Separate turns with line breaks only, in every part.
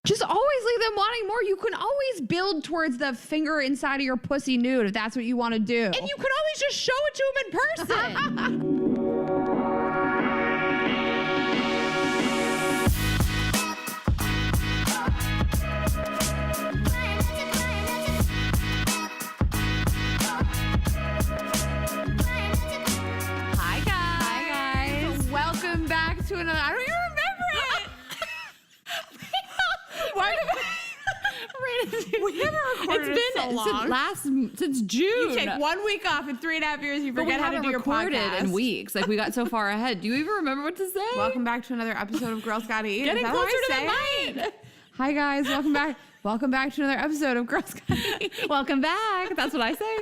Just always leave them wanting more. You can always build towards the finger inside of your pussy nude if that's what you want to do.
And you can always just show it to them in person.
To another, I don't even remember it. Why did we haven't recorded
It's been
so long.
since June.
You take 1 week off in 3.5 years. You forget how to do your podcast
in weeks. Like we got so far ahead. Do you even remember what to say?
Welcome back to another episode of Girls Gotta Eat.
Getting closer to the night.
Hi guys, welcome back. Welcome back to another episode of Girls Gotta Eat.
Welcome back. That's what I say.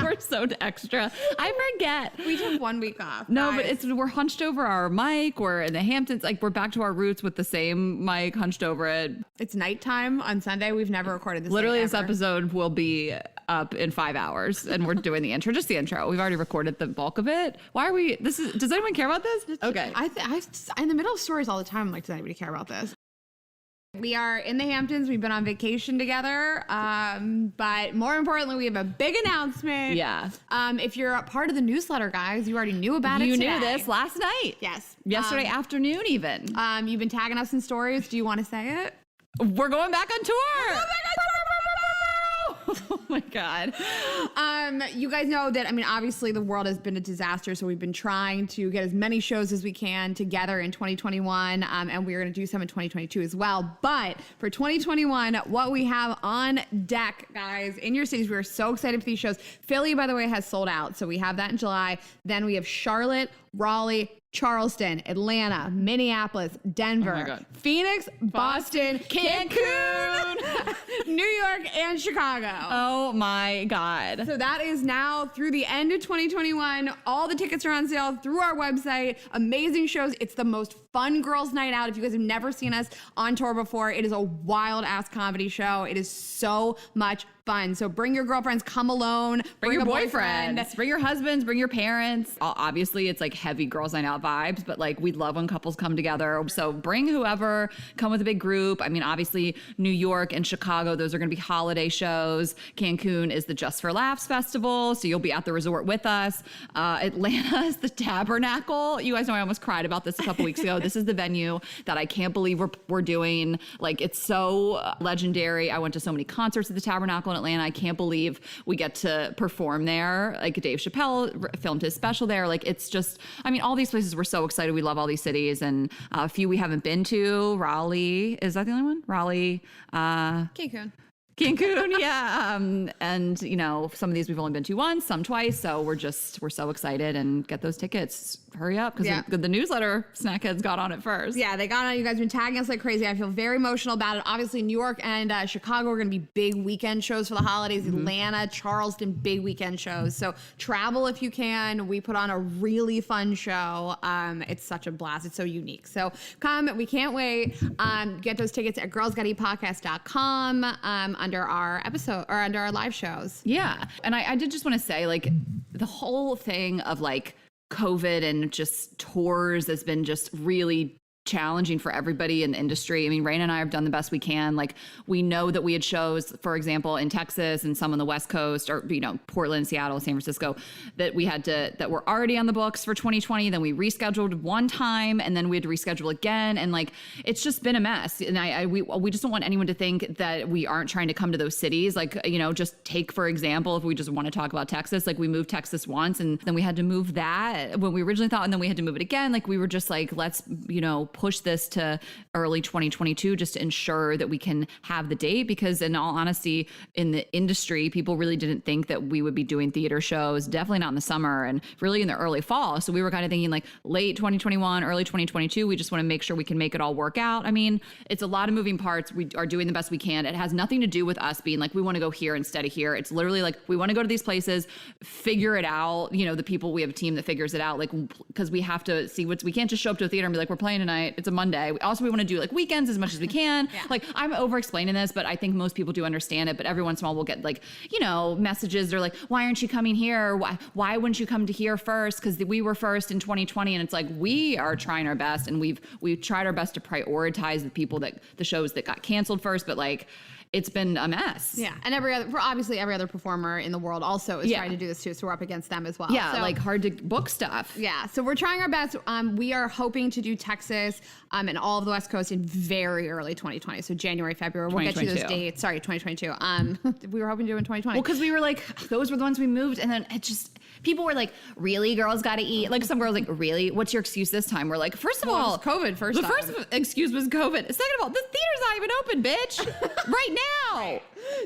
We're so extra. I forget.
We took 1 week off.
No,
guys.
but we're hunched over our mic. We're in the Hamptons. Like we're back to our roots with the same mic hunched over it.
It's nighttime on Sunday. We've never recorded this.
Literally, this
ever.
episode will be up in 5 hours, and we're doing the intro. Just the intro. We've already recorded the bulk of it. Why are we? Does anyone care about this? Okay.
I in the middle of stories all the time. I'm like, does anybody care about this? We are in the Hamptons. We've been on vacation together. But more importantly, we have a big announcement.
Yeah.
If you're a part of the newsletter, guys, you already knew about it today.
You knew this last night.
Yes.
Yesterday afternoon, even.
You've been tagging us in stories. Do you want to say it?
We're going back on tour. Oh my God.
You guys know that, I mean, obviously the world has been a disaster, so we've been trying to get as many shows as we can together in 2021, and we're going to do some in 2022 as well. But for 2021, what we have on deck, guys, in your cities, we are so excited for these shows. Philly, by the way, has sold out, so we have that in July. Then we have Charlotte, Raleigh, Charleston, Atlanta, Minneapolis, Denver, Phoenix, Boston, Cancun, New York, and Chicago.
Oh my God.
So that is now through the end of 2021. All the tickets are on sale through our website. Amazing shows. It's the most fun girls' night out. If you guys have never seen us on tour before, it is a wild ass comedy show. It is so much fun. So bring your girlfriends, come alone,
bring your
a
boyfriends, bring your husbands, bring your parents. Obviously, it's like heavy girls' night out vibes, but like we love when couples come together. So bring whoever, come with a big group. I mean, obviously, New York and Chicago, those are going to be holiday shows. Cancun is the Just for Laughs festival, so you'll be at the resort with us. Atlanta is the Tabernacle. You guys know I almost cried about this a couple weeks ago. This is the venue that I can't believe we're doing. Like, it's so legendary. I went to so many concerts at the Tabernacle in Atlanta. I can't believe we get to perform there. Like, Dave Chappelle filmed his special there. Like, it's just, I mean, all these places, we're so excited. We love all these cities, and a few we haven't been to. Raleigh, is that the only one? Raleigh. Cancun, yeah. And, you know, some of these we've only been to once, some twice. So we're so excited, and get those tickets. Hurry up, because the newsletter snackheads got on it first.
Yeah, they got on it. You guys have been tagging us like crazy. I feel very emotional about it. Obviously, New York and Chicago are going to be big weekend shows for the holidays. Atlanta, Charleston, big weekend shows. So travel if you can. We put on a really fun show. It's such a blast. It's so unique. So come. We can't wait. Get those tickets at girlsgotteatpodcast.com under our episode or under our live shows.
Yeah. And I did just want to say, like, the whole thing of like COVID and just tours has been just really challenging for everybody in the industry. I mean, Raina and I have done the best we can. Like, we know that we had shows, for example, in Texas and some on the West Coast, or, you know, Portland, Seattle, San Francisco, that were already on the books for 2020. Then we rescheduled one time, and then we had to reschedule again. And like, it's just been a mess. And we just don't want anyone to think that we aren't trying to come to those cities. Like, you know, just take, for example, if we just want to talk about Texas, like we moved Texas once, and then we had to move that when we originally thought, and then we had to move it again. Like, we were just like, let's, you know, push this to early 2022 just to ensure that we can have the date, because in all honesty, in the industry, people really didn't think that we would be doing theater shows, definitely not in the summer and really in the early fall. So we were kind of thinking like late 2021, early 2022, we just want to make sure we can make it all work out. I mean, it's a lot of moving parts. We are doing the best we can. It has nothing to do with us being like, we want to go here instead of here. It's literally like, we want to go to these places, figure it out. You know, the people, we have a team that figures it out, like, because we have to see we can't just show up to a theater and be like, we're playing tonight. night. It's a Monday. We want to do like weekends as much as we can. Like I'm over explaining this, but I think most people do understand it. But every once in a while we'll get like, messages. They're like, why aren't you coming here? Why wouldn't you come to here first? Because we were first in 2020. And it's like, we are trying our best. And we've tried our best to prioritize the shows that got canceled first. But like, it's been a mess.
Yeah. And every other performer in the world also is trying to do this too. So we're up against them as well.
Yeah.
So,
like hard to book stuff.
Yeah. So we're trying our best. We are hoping to do Texas and all of the West Coast in very early 2020. So January, February. We'll get you those dates. Sorry, 2022. We were hoping to do in 2020.
Well, because we were like, those were the ones we moved. And then it just, people were like, really? Girls got to eat? Like some girls like, really? What's your excuse this time? We're like, first of all,
COVID first.
The first excuse was COVID. Second of all, the theater's not even open, bitch. Right now.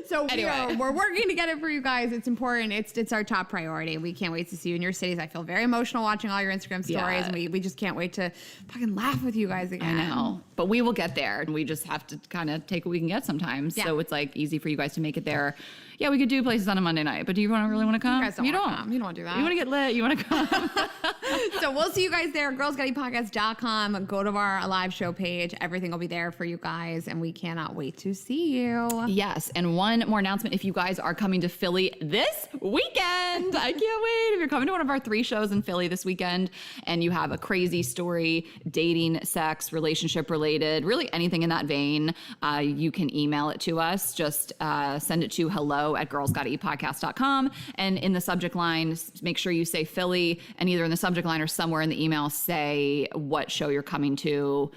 So anyway, we're working to get it for you guys. It's important. It's our top priority. We can't wait to see you in your cities. I feel very emotional watching all your Instagram stories, and we just can't wait to fucking laugh with you guys again.
I know, but we will get there, and we just have to kind of take what we can get sometimes. Yeah. So it's like easy for you guys to make it there. Yeah, we could do places on a Monday night, but do you really want to come?
You guys don't. You don't want to do that.
You want to get lit. You want to come.
So we'll see you guys there. girlsgotteatpodcast.com. Go to our live show page. Everything will be there for you guys, and we cannot wait to see you.
Yes, and one more announcement. If you guys are coming to Philly this weekend, I can't wait. If you're coming to one of our 3 shows in Philly this weekend and you have a crazy story, dating, sex, relationship related, really anything in that vein, you can email it to us. Just send it to hello@girlsgotteatpodcast.com. And in the subject line, make sure you say Philly, and either in the subject line or somewhere in the email, say what show you're coming to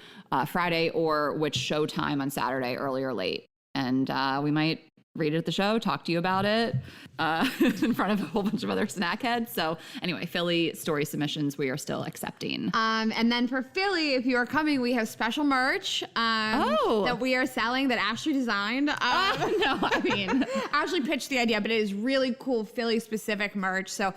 Friday or which show time on Saturday, early or late. And we might read it at the show, talk to you about it in front of a whole bunch of other snack heads. So anyway, Philly story submissions we are still accepting.
And then for Philly, if you are coming, we have special merch that we are selling that Ashley designed.
No, I mean,
Ashley pitched the idea, but it is really cool Philly specific merch. So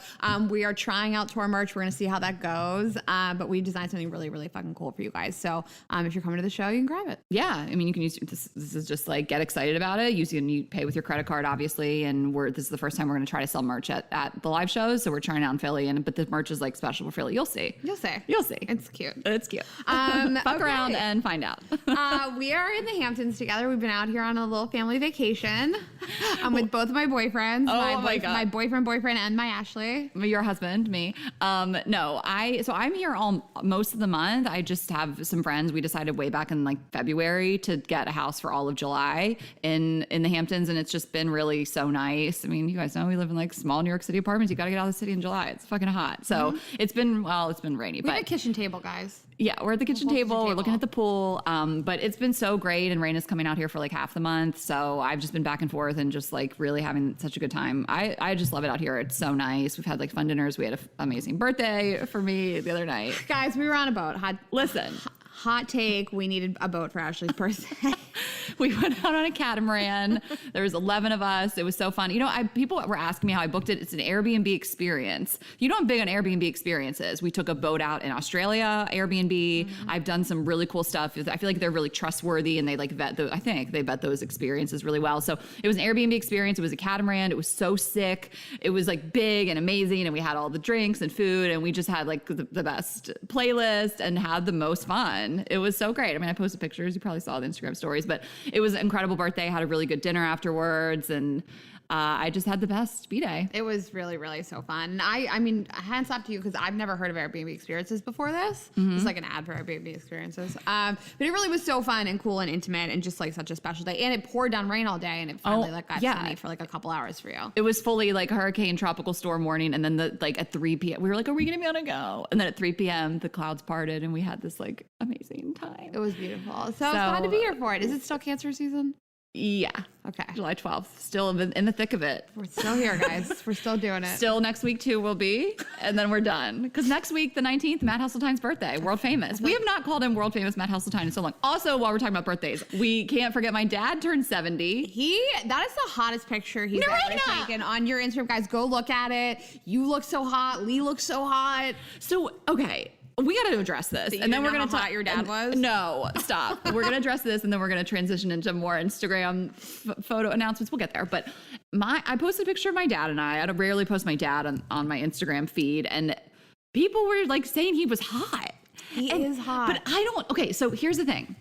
we are trying out tour merch. We're going to see how that goes. But we designed something really, really fucking cool for you guys. So if you're coming to the show, you can grab it.
Yeah. I mean, you can use this. This is just like, get excited about it. You pay with your credit card, obviously. And this is the first time we're going to try to sell merch at the live shows. So we're trying out in Philly, but the merch is like special for Philly. You'll see.
It's cute.
Fuck around and find out.
We are in the Hamptons together. We've been out here on a little family vacation. I'm with both of my boyfriends. My boyfriend, and my Ashley.
Your husband, me. So I'm here most of the month. I just have some friends. We decided way back in like February to get a house for all of July in the Hamptons, and it's just been really so nice. I mean, you guys know we live in like small New York City apartments. You got to get out of the city in July. It's fucking hot. So it's been rainy.
We have a kitchen table, guys.
Yeah, we're at the kitchen table. We're looking at the pool. But it's been so great, and Raina's coming out here for like half the month. So I've just been back and forth and just like really having such a good time. I just love it out here. It's so nice. We've had like fun dinners. We had an amazing birthday for me the other night.
Guys, we were on a boat. Hot take, we needed a boat for Ashley's birthday.
We went out on a catamaran. There was 11 of us. It was so fun. People were asking me how I booked it. It's an Airbnb experience. I'm big on Airbnb experiences. We took a boat out in Australia, Airbnb. Mm-hmm. I've done some really cool stuff. I feel like they're really trustworthy, and they like vet I think they vet those experiences really well. So it was an Airbnb experience. It was a catamaran. It was so sick. It was like big and amazing. And we had all the drinks and food, and we just had like the best playlist and had the most fun. It was so great. I mean, I posted pictures. You probably saw the Instagram stories, but it was an incredible birthday. I had a really good dinner afterwards, and I just had the best B-Day.
It was really, really so fun. I mean, hands up to you, because I've never heard of Airbnb experiences before this. Mm-hmm. It's like an ad for Airbnb experiences. But it really was so fun and cool and intimate and just like such a special day. And it poured down rain all day, and it finally got sunny for like a couple hours for you.
It was fully like hurricane, tropical storm warning. And then at 3 p.m., we were like, are we going to be able to go? And then at 3 p.m., the clouds parted, and we had this like amazing time.
It was beautiful. So it's glad to be here for it. Is it still cancer season?
Yeah.
Okay.
July 12th. Still in the thick of it.
We're still here, guys. We're still doing it.
Still next week, too, will be. And then we're done. Because next week, the 19th, Matt Hasseltine's birthday. World famous. We have not called him world famous Matt Hasseltine in so long. Also, while we're talking about birthdays, we can't forget my dad turned 70.
That is the hottest picture he's ever taken on your Instagram. Guys, go look at it. You look so hot. Lee looks so hot.
So, okay. We got to address this,
and then we're going to talk. Your dad was?
No, stop. We're going to address this, and then we're going to transition into more Instagram photo announcements. We'll get there. But I posted a picture of my dad and I rarely post my dad on my Instagram feed, and people were like saying he was hot.
He is hot.
But I don't, okay, so here's the thing.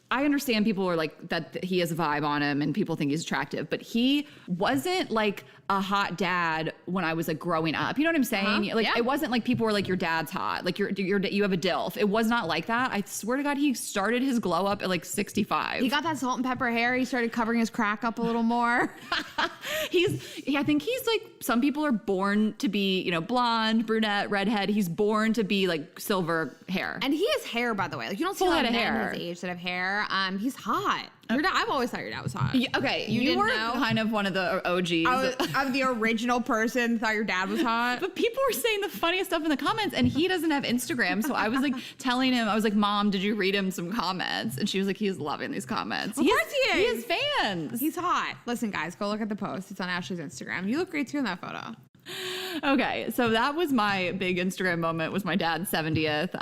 I understand people are like that he has a vibe on him and people think he's attractive, but he wasn't like a hot dad when I was like growing up. You know what I'm saying? Like it wasn't like people were like, your dad's hot. Like you have a DILF. It was not like that. I swear to God, he started his glow up at like 65.
He got that salt and pepper hair. He started covering his crack up a little more.
I think he's like, some people are born to be, you know, blonde, brunette, redhead. He's born to be like silver hair.
And he has hair, by the way. Like you don't see a lot of men his age that have hair. He's hot. Your dad, I've always thought your dad was hot.
Okay, you were kind of one of the OGs.
I'm the original person thought your dad was hot.
But people were saying the funniest stuff in the comments, and he doesn't have Instagram. So I was like telling him, I was like, Mom, did you read him some comments? And she was like, he's loving these comments.
Of course he is.
He has fans.
He's hot. Listen, guys, go look at the post. It's on Ashley's Instagram. You look great too in that photo.
Okay, so that was my big Instagram moment, was my dad's 70th,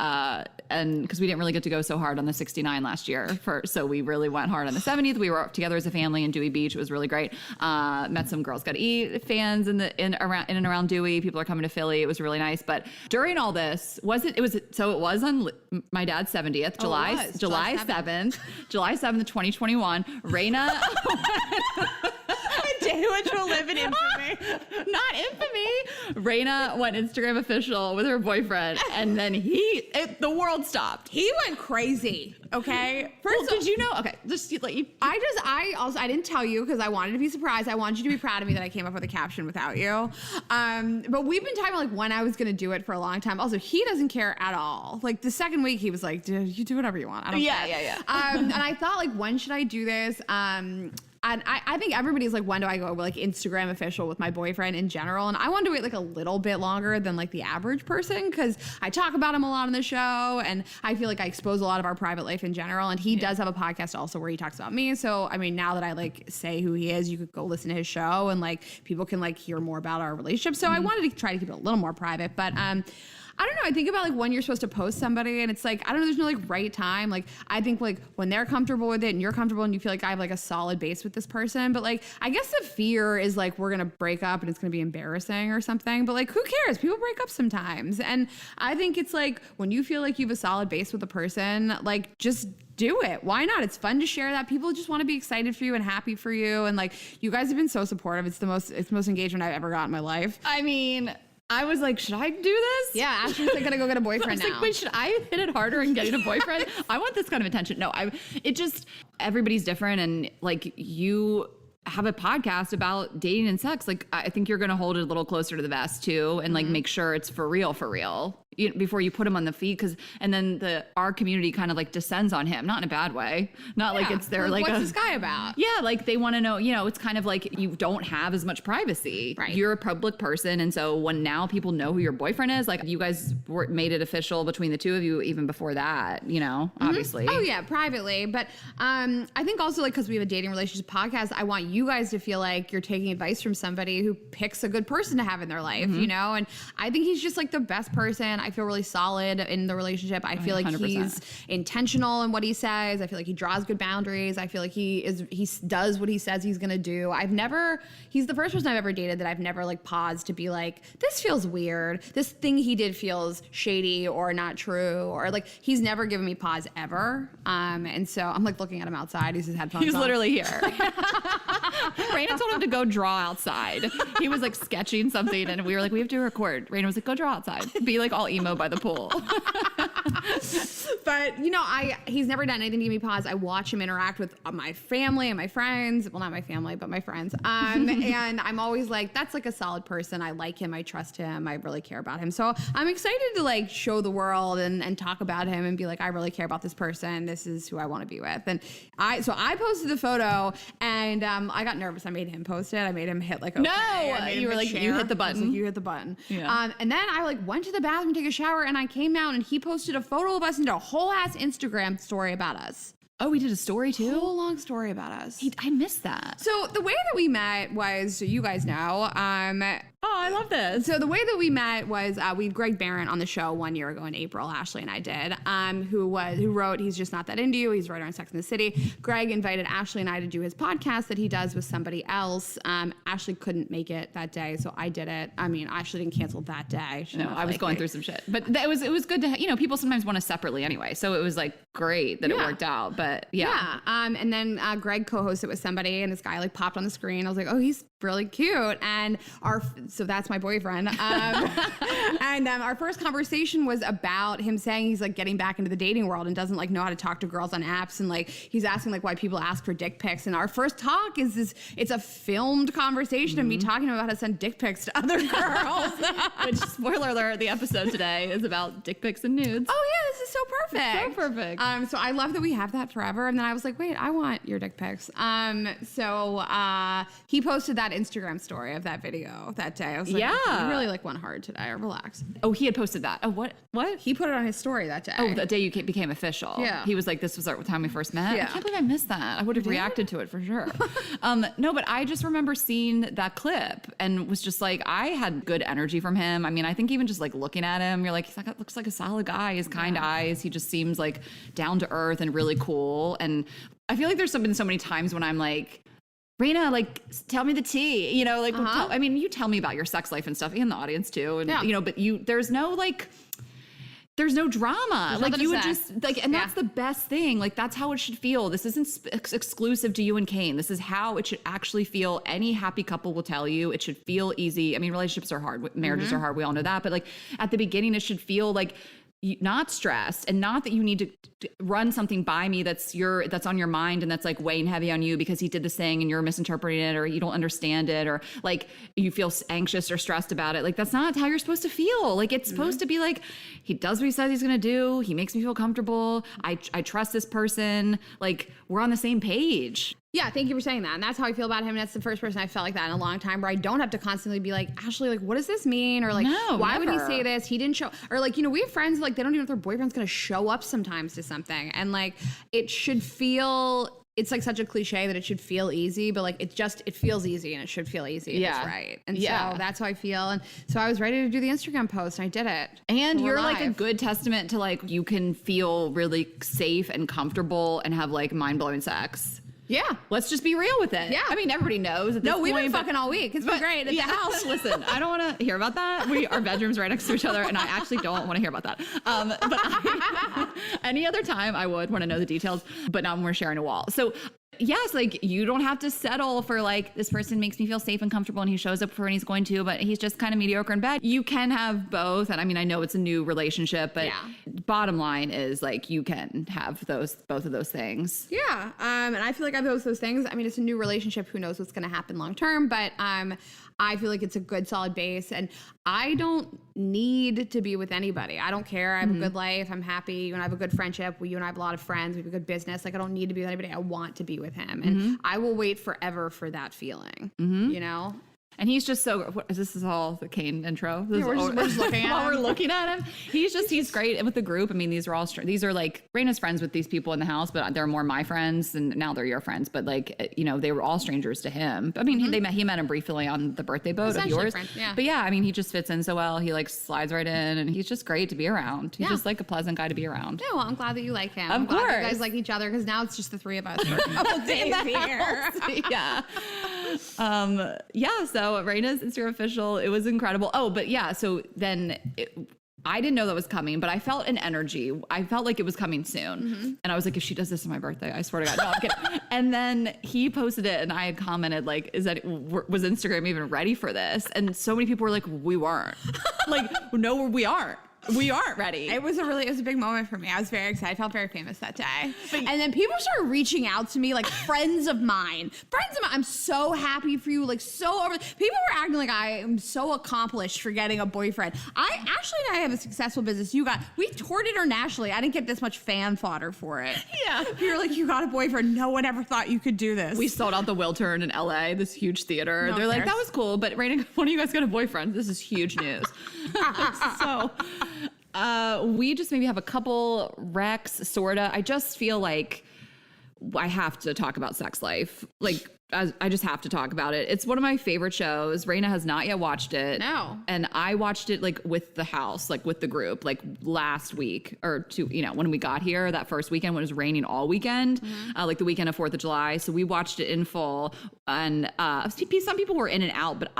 and because we didn't really get to go so hard on the 69 last year, so we really went hard on the 70th. We were together as a family in Dewey Beach. It was really great. Met some Girls Gotta Eat fans in and around Dewey. People are coming to Philly. It was really nice. But during all this, it was on my dad's 70th, July 7th, July 7th, 2021. Raina.
A day which will live in infamy.
Not infamy. Raina went Instagram official with her boyfriend, and then the world stopped.
He went crazy. Okay.
Did you know? Okay, just let you.
I didn't tell you because I wanted to be surprised. I wanted you to be proud of me that I came up with a caption without you. But we've been talking like when I was gonna do it for a long time. Also, he doesn't care at all. Like the second week, he was like, "Dude, you do whatever you want. I don't care."
Yeah.
And I thought like, when should I do this? And I think everybody's like, when do I go like Instagram official with my boyfriend in general? And I wanted to wait like a little bit longer than like the average person because I talk about him a lot on the show and I feel like I expose a lot of our private life in general. And he does have a podcast also where he talks about me. So, I mean, now that I like say who he is, you could go listen to his show and like people can like hear more about our relationship. So I wanted to try to keep it a little more private, but I don't know. I think about like when you're supposed to post somebody and it's like, I don't know, there's no like right time. Like I think like when they're comfortable with it and you're comfortable and you feel like I have like a solid base with this person. But like, I guess the fear is like, we're going to break up and it's going to be embarrassing or something. But like, who cares? People break up sometimes. And I think it's like when you feel like you have a solid base with a person, like just do it. Why not? It's fun to share that. People just want to be excited for you and happy for you. And like, you guys have been so supportive. It's the most engagement I've ever got in my life.
I mean, I was like, should I do this?
Yeah, Ashley's like, gonna go get a boyfriend now.
Like, wait, should I hit it harder in getting a boyfriend? I want this kind of attention. No, everybody's different, and like you have a podcast about dating and sex. Like, I think you're gonna hold it a little closer to the vest too, and like make sure it's for real. Before you put him on the feed, and then our community kind of like descends on him, not in a bad way, not like it's their like
what's this guy about?
Yeah, like they want to know, it's kind of like you don't have as much privacy.
Right.
You're a public person, and so when now people know who your boyfriend is, like you guys made it official between the two of you even before that, obviously.
Oh yeah, privately, but I think also like because we have a dating relationship podcast, I want you guys to feel like you're taking advice from somebody who picks a good person to have in their life, and I think he's just like the best person. I feel really solid in the relationship. I feel like
100%.
He's intentional in what he says. I feel like he draws good boundaries. I feel like he does what he says he's gonna do. He's the first person I've ever dated that I've never like paused to be like, this feels weird. This thing he did feels shady or not true, or like he's never given me pause ever. And so I'm like looking at him outside. He's his headphones
He's
on.
Literally here. Raina told him to go draw outside. He was like sketching something and we were like, we have to record. Raina was like, go draw outside. Be like all emo by the pool.
But he's never done anything to give me pause. I watch him interact with my family and my friends. Well, not my family, but my friends. And I'm always like, that's like a solid person. I like him. I trust him. I really care about him. So I'm excited to like show the world and talk about him and be like, I really care about this person. This is who I want to be with. And I posted the photo and I got nervous. I made him post it. I made him hit like, okay.
No, you were like, you hit the button.
Like, you hit the button.
Yeah.
And then I like went to the bathroom to take a shower and I came out and he posted a photo of us and did a whole ass Instagram story about us.
Oh, we did a story too?
Whole long story about us.
I missed that.
So the way that we met was, so you guys know,
Oh, I love this.
So the way that we met was we had Greg Barron on the show 1 year ago in April. Ashley and I did. Who wrote He's Just Not That Into You. He's a writer on Sex and the City. Greg invited Ashley and I to do his podcast that he does with somebody else. Ashley couldn't make it that day, so I did it. I mean, Ashley didn't cancel that day.
No, I was going through some shit, but it was good to people sometimes want to separately anyway. So it was like great that it worked out. But yeah.
And then Greg co-hosted with somebody, and this guy like popped on the screen. I was like, oh, he's really cute. And so that's my boyfriend. And our first conversation was about him saying he's like getting back into the dating world and doesn't like know how to talk to girls on apps. And like he's asking like why people ask for dick pics. And our first talk is it's a filmed conversation of me talking about how to send dick pics to other girls.
Which, spoiler alert, the episode today is about dick pics and nudes.
Oh yeah, this is so perfect.
So perfect.
So I love that we have that forever. And then I was like, wait, I want your dick pics. So he posted that Instagram story of that video that day. I was like, you really like went hard today. Relax.
Oh, he had posted that. Oh, what?
He put it on his story that day.
Oh, the day you became official.
Yeah.
He was like, this was our time we first met.
Yeah.
I can't believe I missed that. I would have reacted to it for sure. No, but I just remember seeing that clip and was just like, I had good energy from him. I mean, I think even just like looking at him, you're like, looks like a solid guy. He has kind eyes. He just seems like down to earth and really cool. And I feel like there's been so many times when I'm like, Raina, like, tell me the tea, you know, like, you tell me about your sex life and stuff, and the audience too. And, but there's no drama.
There's
like you would
say.
Just like, and that's the best thing. Like, that's how it should feel. This isn't exclusive to you and Kane. This is how it should actually feel. Any happy couple will tell you it should feel easy. I mean, relationships are hard. Marriages are hard. We all know that. But like at the beginning, it should feel like not stressed, and not that you need to run something by me that's on your mind and that's like weighing heavy on you because he did this thing and you're misinterpreting it or you don't understand it or like you feel anxious or stressed about it. Like that's not how you're supposed to feel. Like it's supposed to be like, he does what he says he's gonna do. He makes me feel comfortable. I trust this person. Like we're on the same page.
Yeah, thank you for saying that. And that's how I feel about him. That's the first person I felt like that in a long time, where I don't have to constantly be like, Ashley, like, what does this mean? Or like, why would he say this? He didn't show. Or like, we have friends like they don't even know if their boyfriend's going to show up sometimes to something. And like, it should feel, it's like such a cliche that it should feel easy, but like, it feels easy and it should feel easy. Yeah. That's right. And so that's how I feel. And so I was ready to do the Instagram post and I did it.
And you're like a good testament to like, you can feel really safe and comfortable and have like mind-blowing sex.
Yeah.
Let's just be real with it.
Yeah.
I mean, everybody knows at this point.
We've been fucking all week. It's been great at the house.
Listen, I don't want to hear about that. Our bedroom's right next to each other, and I actually don't want to hear about that. But any other time, I would want to know the details, but not when we're sharing a wall. So yes, like you don't have to settle for like, this person makes me feel safe and comfortable and he shows up for and he's going to, but he's just kind of mediocre in bed. You can have both. And I mean, I know it's a new relationship, but bottom line is like, you can have both of those things.
Yeah. And I feel like I have both those things. I mean, it's a new relationship. Who knows what's going to happen long term, but I feel like it's a good solid base and I don't need to be with anybody. I don't care. I have a good life. I'm happy. You and I have a good friendship. You and I have a lot of friends. We have a good business. Like I don't need to be with anybody. I want to be with him. And I will wait forever for that feeling, you know?
And he's just so, this is all the Kane intro.
We're just looking at him.
While we're looking at him. He's great. And with the group, I mean, these are like, Raina's friends with these people in the house, but they're more my friends and now they're your friends. But like, they were all strangers to him. I mean, he met him briefly on the birthday boat of yours.
Yeah.
But yeah, I mean, he just fits in so well. He like slides right in and he's just great to be around. He's just like a pleasant guy to be around.
Yeah, well, I'm glad that you like him.
Of course.
Glad you guys like each other because now it's just the three of us for a couple days here.
Yeah. So Raina's Instagram official, it was incredible. Oh, but yeah, so then I didn't know that was coming, but I felt an energy. I felt like it was coming soon. And I was like, if she does this on my birthday, I swear to God, no, I'm kidding. And then he posted it and I had commented like, was Instagram even ready for this? And so many people were like, we weren't. Like, no, we aren't. We aren't ready.
It was a big moment for me. I was very excited. I felt very famous that day. And then people started reaching out to me, like friends of mine. I'm so happy for you. Like so over. People were acting like I am so accomplished for getting a boyfriend. Ashley and I have a successful business. We toured internationally. I didn't get this much fan fodder for it.
Yeah.
You were like, you got a boyfriend. No one ever thought you could do this.
We sold out the Wiltern in LA, this huge theater. They're like, that was cool, but Raina, one of you guys got a boyfriend. This is huge news. So we just maybe have a couple recs, sorta. I just feel like I have to talk about sex life. Like I just have to talk about it. It's one of my favorite shows. Raina has not yet watched it.
No.
And I watched it like with the house, like with the group, like last week or two, when we got here that first weekend when it was raining all weekend, like the weekend of 4th of July. So we watched it in full. And some people were in and out, but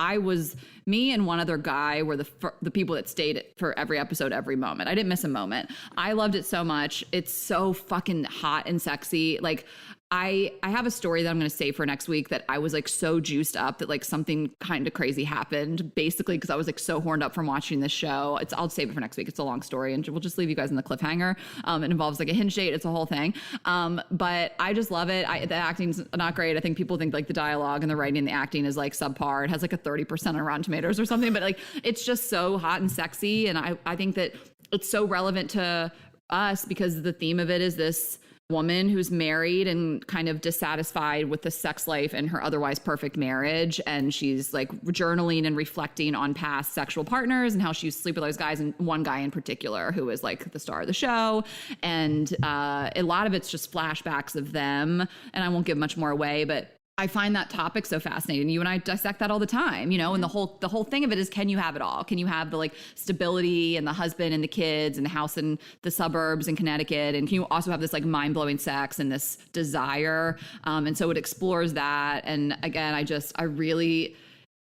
me and one other guy were the people that stayed for every episode, every moment. I didn't miss a moment. I loved it so much. It's so fucking hot and sexy. Like, I have a story that I'm going to say for next week that I was like so juiced up that like something kind of crazy happened, basically because I was like so horned up from watching this show. I'll save it for next week. It's a long story and we'll just leave you guys in the cliffhanger. It involves like a hinge date. It's a whole thing. But I just love it. The acting's not great. I think people think like the dialogue and the writing and the acting is like subpar. It has like a 30% on Rotten Tomatoes or something, but like it's just so hot and sexy. And I think that it's so relevant to us because the theme of it is this woman who's married and kind of dissatisfied with the sex life and her otherwise perfect marriage. And she's like journaling and reflecting on past sexual partners and how she used to sleep with those guys, and one guy in particular who is like the star of the show. And a lot of it's just flashbacks of them. And I won't give much more away, but I find that topic so fascinating. You and I dissect that all the time, and the whole thing of it is, can you have it all? Can you have the like stability and the husband and the kids and the house in the suburbs in Connecticut? And can you also have this like mind-blowing sex and this desire? And so it explores that. And again,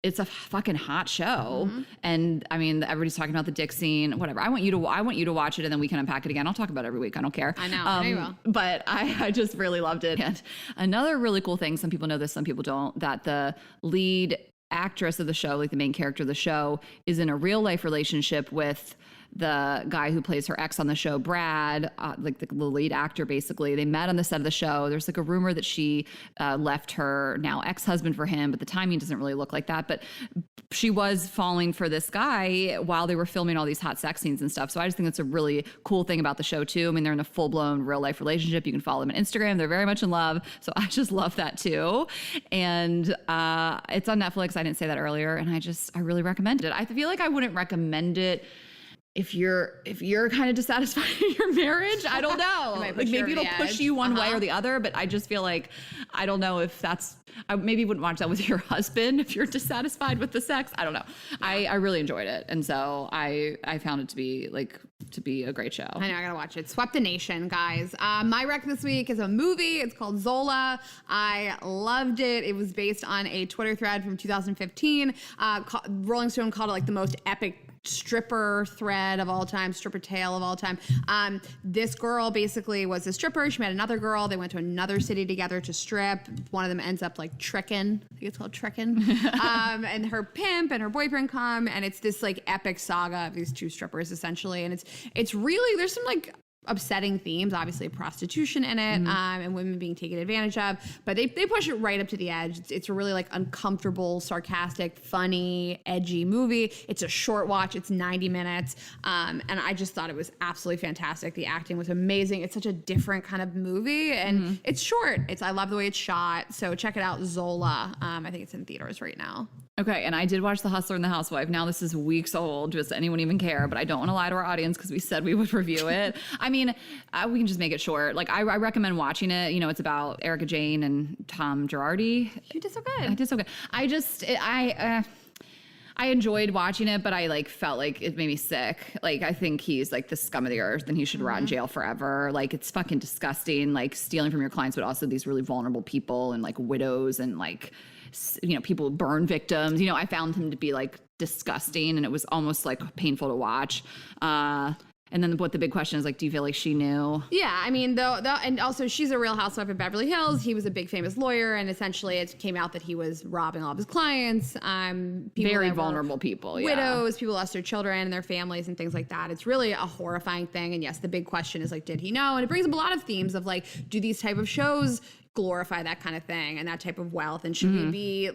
it's a fucking hot show. And I mean, everybody's talking about the dick scene, whatever. I want you to watch it and then we can unpack it again. I'll talk about it every week. I don't care.
I know. I know you will.
But I just really loved it. And another really cool thing, some people know this, some people don't, that the lead actress of the show, like the main character of the show, is in a real life relationship with the guy who plays her ex on the show, Brad, like the lead actor, basically. They met on the set of the show. There's like a rumor that she left her now ex-husband for him, but the timing doesn't really look like that. But she was falling for this guy while they were filming all these hot sex scenes and stuff. So I just think that's a really cool thing about the show too. I mean, they're in a full-blown real life relationship. You can follow them on Instagram. They're very much in love. So I just love that too. And it's on Netflix. I didn't say that earlier. And I really recommend it. I feel like I wouldn't recommend it if you're kind of dissatisfied in your marriage. I don't know. Like maybe it'll push you one way or the other, but I just feel like, I don't know if I maybe wouldn't watch that with your husband if you're dissatisfied with the sex. I don't know. I really enjoyed it. And so I found it to be a great show.
I know, I gotta watch it. Swept the nation, guys. My rec this week is a movie. It's called Zola. I loved it. It was based on a Twitter thread from 2015. Rolling Stone called it like the most epic stripper thread of all time, stripper tale of all time. This girl basically was a stripper. She met another girl. They went to another city together to strip. One of them ends up like tricking. I think it's called tricking. And her pimp and her boyfriend come, and it's this like epic saga of these two strippers essentially. And it's really, there's some like upsetting themes, obviously prostitution in it, and women being taken advantage of, but they push it right up to the edge. It's a really like uncomfortable, sarcastic, funny, edgy movie. It's a short watch. It's 90 minutes. And I just thought it was absolutely fantastic. The acting was amazing. It's such a different kind of movie, and it's short. I love the way it's shot. So check it out, Zola. I think it's in theaters right now.
Okay, and I did watch The Hustler and The Housewife. Now this is weeks old. Does anyone even care? But I don't want to lie to our audience because we said we would review it. I mean, we can just make it short. Like I recommend watching it. It's about Erica Jane and Tom Girardi.
You did so good.
I did so good. I enjoyed watching it, but I like felt like it made me sick. Like I think he's like the scum of the earth and he should rot in jail forever. Like it's fucking disgusting. Like stealing from your clients, but also these really vulnerable people and like widows and like, people burn victims. I found him to be like disgusting, and it was almost like painful to watch. And then what the big question is like, do you feel like she knew?
Yeah, I mean, and also she's a Real Housewife of Beverly Hills. He was a big famous lawyer, and essentially it came out that he was robbing all of his clients.
Very vulnerable people,
widows, people lost their children and their families and things like that. It's really a horrifying thing. And yes, the big question is like, did he know? And it brings up a lot of themes of like, do these type of shows glorify that kind of thing and that type of wealth, and should we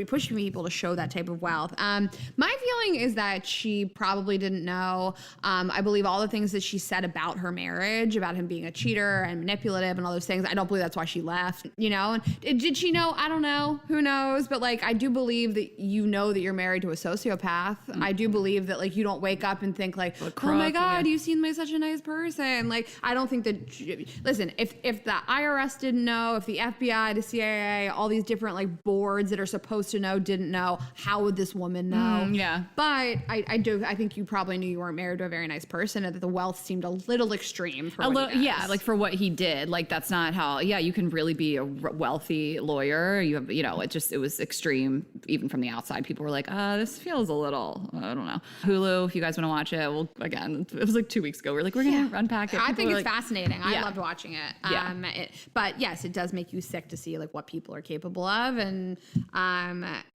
push people to show that type of wealth? My feeling is that she probably didn't know. I believe all the things that she said about her marriage, about him being a cheater and manipulative and all those things, I don't believe that's why she left, and did she know? I don't know, who knows? But like, I do believe that that you're married to a sociopath. I do believe that like, you don't wake up and think like, oh my God, you seem like such a nice person. Like, I don't think that, listen, if the IRS didn't know, know, if the FBI, the CIA, all these different like boards that are supposed to know didn't know, how would this woman know?
Yeah.
But I think you probably knew you weren't married to a very nice person and that the wealth seemed a little extreme for what he does.
Yeah, like for what he did. Like that's not how, you can really be a wealthy lawyer. You have, it was extreme. Even from the outside, people were like, this feels a little, I don't know. Hulu, if you guys want to watch it, well, again, it was like 2 weeks ago. We're like, we're going to unpack it.
I think it's fascinating.
Yeah.
I loved watching it. But yes, it does make you sick to see like what people are capable of. And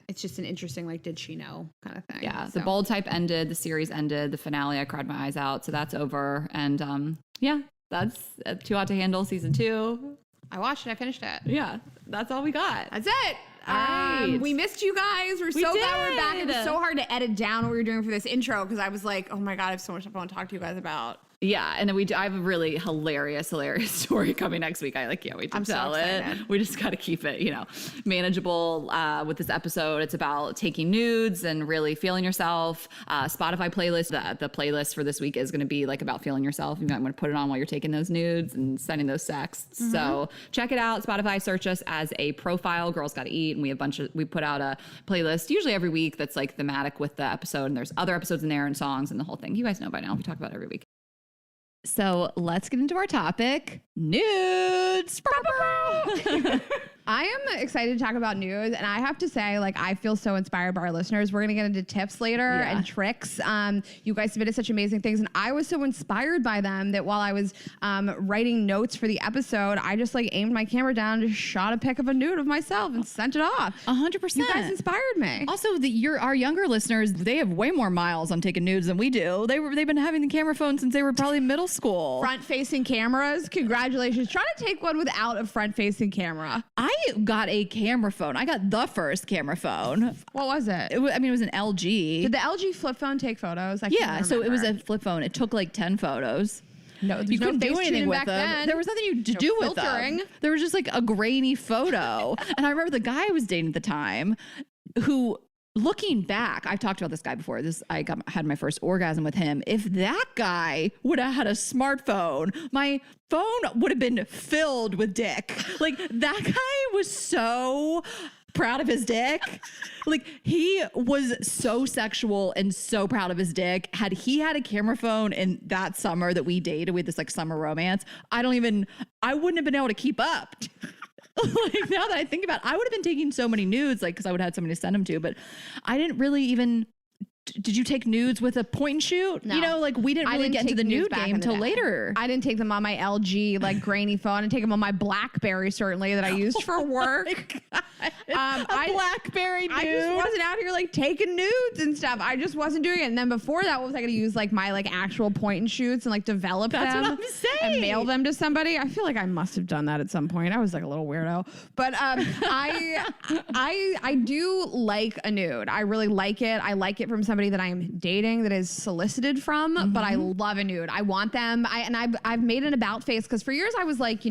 it's just an interesting, like, did she know kind of thing.
Yeah. So. The Bold Type ended, the series ended, the finale, I cried my eyes out. So that's over. And that's Too Hot to Handle season 2.
I watched it. I finished it.
Yeah. That's all we got.
That's it.
All right.
We missed you guys. We're so glad we're back. It was so hard to edit down what we were doing for this intro because I was like, oh my God, I have so much stuff I want to talk to you guys about.
Yeah, and then I have a really hilarious story coming next week. I can't wait to tell it. We just got to keep it, manageable with this episode. It's about taking nudes and really feeling yourself. Spotify playlist, the playlist for this week is going to be like about feeling yourself. I'm going to put it on while you're taking those nudes and sending those texts. Mm-hmm. So check it out. Spotify, search us as A Profile, Girls Gotta Eat, and we put out a playlist usually every week that's like thematic with the episode, and there's other episodes in there and songs and the whole thing. You guys know by now. We talk about it every week. So let's get into our topic, nudes.
I am excited to talk about nudes, and I have to say, like, I feel so inspired by our listeners. We're going to get into tips later and tricks. You guys submitted such amazing things, and I was so inspired by them that while I was writing notes for the episode, I just like aimed my camera down and just shot a pic of a nude of myself and sent it off.
100%.
You guys inspired me.
Also, our younger listeners, they have way more miles on taking nudes than we do. They've been having the camera phone since they were probably middle school.
Front-facing cameras. Congratulations. Try to take one without a front-facing camera.
I got a camera phone. I got the first camera phone.
What was it?
It was an LG.
Did the LG flip phone take photos?
So it was a flip phone. It took like 10 photos.
No,
you couldn't do anything with them.
Then.
There was nothing to do with them. There was just like a grainy photo. And I remember the guy I was dating at the time who, looking back, I've talked about this guy before. I had my first orgasm with him. If that guy would have had a smartphone, my phone would have been filled with dick. Like, that guy was so proud of his dick. Like, he was so sexual and so proud of his dick. Had he had a camera phone in that summer that we dated with this like summer romance, I wouldn't have been able to keep up. Like, now that I think about it, I would have been taking so many nudes, like, because I would have had somebody to send them to, but I didn't really even. Did you take nudes with a point and shoot?
No.
We didn't really get into the nude game until later.
I didn't take them on my LG, like, grainy phone. I didn't take them on my BlackBerry, certainly, that I used for work.
BlackBerry nude.
I just wasn't out here, like, taking nudes and stuff. I just wasn't doing it. And then before that, what was I going to use, like, my, like, actual point and shoots and, like, develop them?
That's what I'm saying.
And mail them to somebody? I feel like I must have done that at some point. I was, like, a little weirdo. But I do like a nude. I really like it. I like it from somebody that I am dating that is solicited from, but I love a nude. I want them. I've made an about face because for years I was like,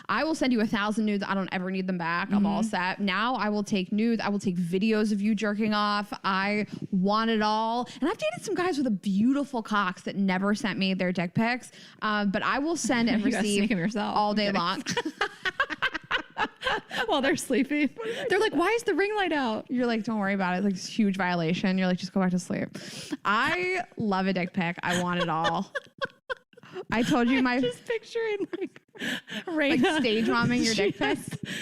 I will send you 1,000 nudes. I don't ever need them back. I'm all set. Now I will take nudes. I will take videos of you jerking off. I want it all. And I've dated some guys with a beautiful cocks that never sent me their dick pics. But I will send and receive all day long.
While they're sleeping. They're like, why is the ring light out?
You're like, don't worry about it. It's like this huge violation. You're like, just go back to sleep. I love a dick pic. I want it all. I told you
I'm just picturing
like stage momming your dick pic.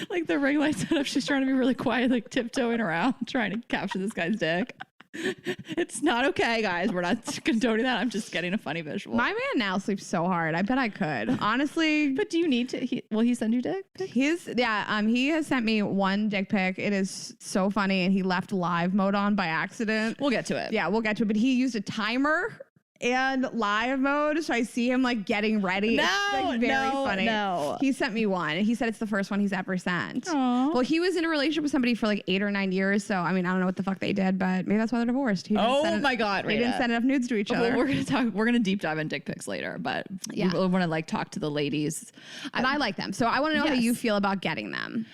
Like the ring light set up. She's trying to be really quiet, like tiptoeing around, trying to capture this guy's dick. It's not okay, guys. We're not condoning that. I'm just getting a funny visual.
My man now sleeps so hard. I bet I could. Honestly.
But do you need to? Will he send you dick pics?
He has sent me one dick pic. It is so funny. And he left live mode on by accident.
We'll get to it.
Yeah, we'll get to it. But he used a timer and live mode, so I see him like getting ready. It's like very funny.
No.
He sent me one. He said it's the first one he's ever sent.
Aww.
Well, he was in a relationship with somebody for like 8 or 9 years, so I mean, I don't know what the fuck they did, but maybe that's why they're divorced.
My God,
they didn't send enough nudes to each other.
We're gonna deep dive in dick pics later, but we want to like talk to the ladies,
and I like them, so I want to know how you feel about getting them.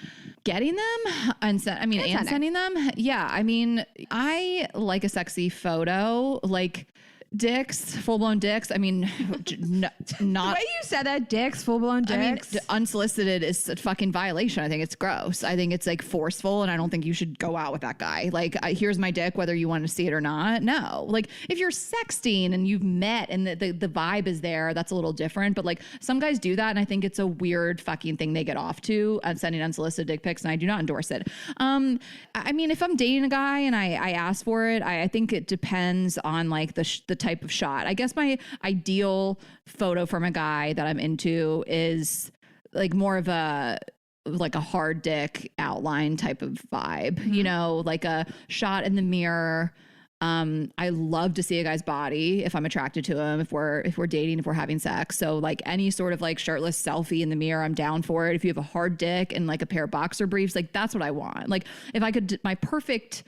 Getting them and sending them. Yeah, I mean, I like a sexy photo. Like, dicks, full blown dicks. I mean, not
The way you said that, dicks, full blown dicks.
I mean, unsolicited is a fucking violation. I think it's gross. I think it's like forceful, and I don't think you should go out with that guy. Like, here's my dick, whether you want to see it or not. No, like if you're sexting and you've met and the vibe is there, that's a little different. But like some guys do that, and I think it's a weird fucking thing they get off to, sending unsolicited dick pics, and I do not endorse it. I mean, if I'm dating a guy and I ask for it, I think it depends on like the type of shot. I guess my ideal photo from a guy that I'm into is like more of a hard dick outline type of vibe, you know, like a shot in the mirror. I love to see a guy's body if I'm attracted to him, if we're dating, if we're having sex. So like any sort of like shirtless selfie in the mirror, I'm down for it. If you have a hard dick and like a pair of boxer briefs, like that's what I want. Like if I could, my perfect,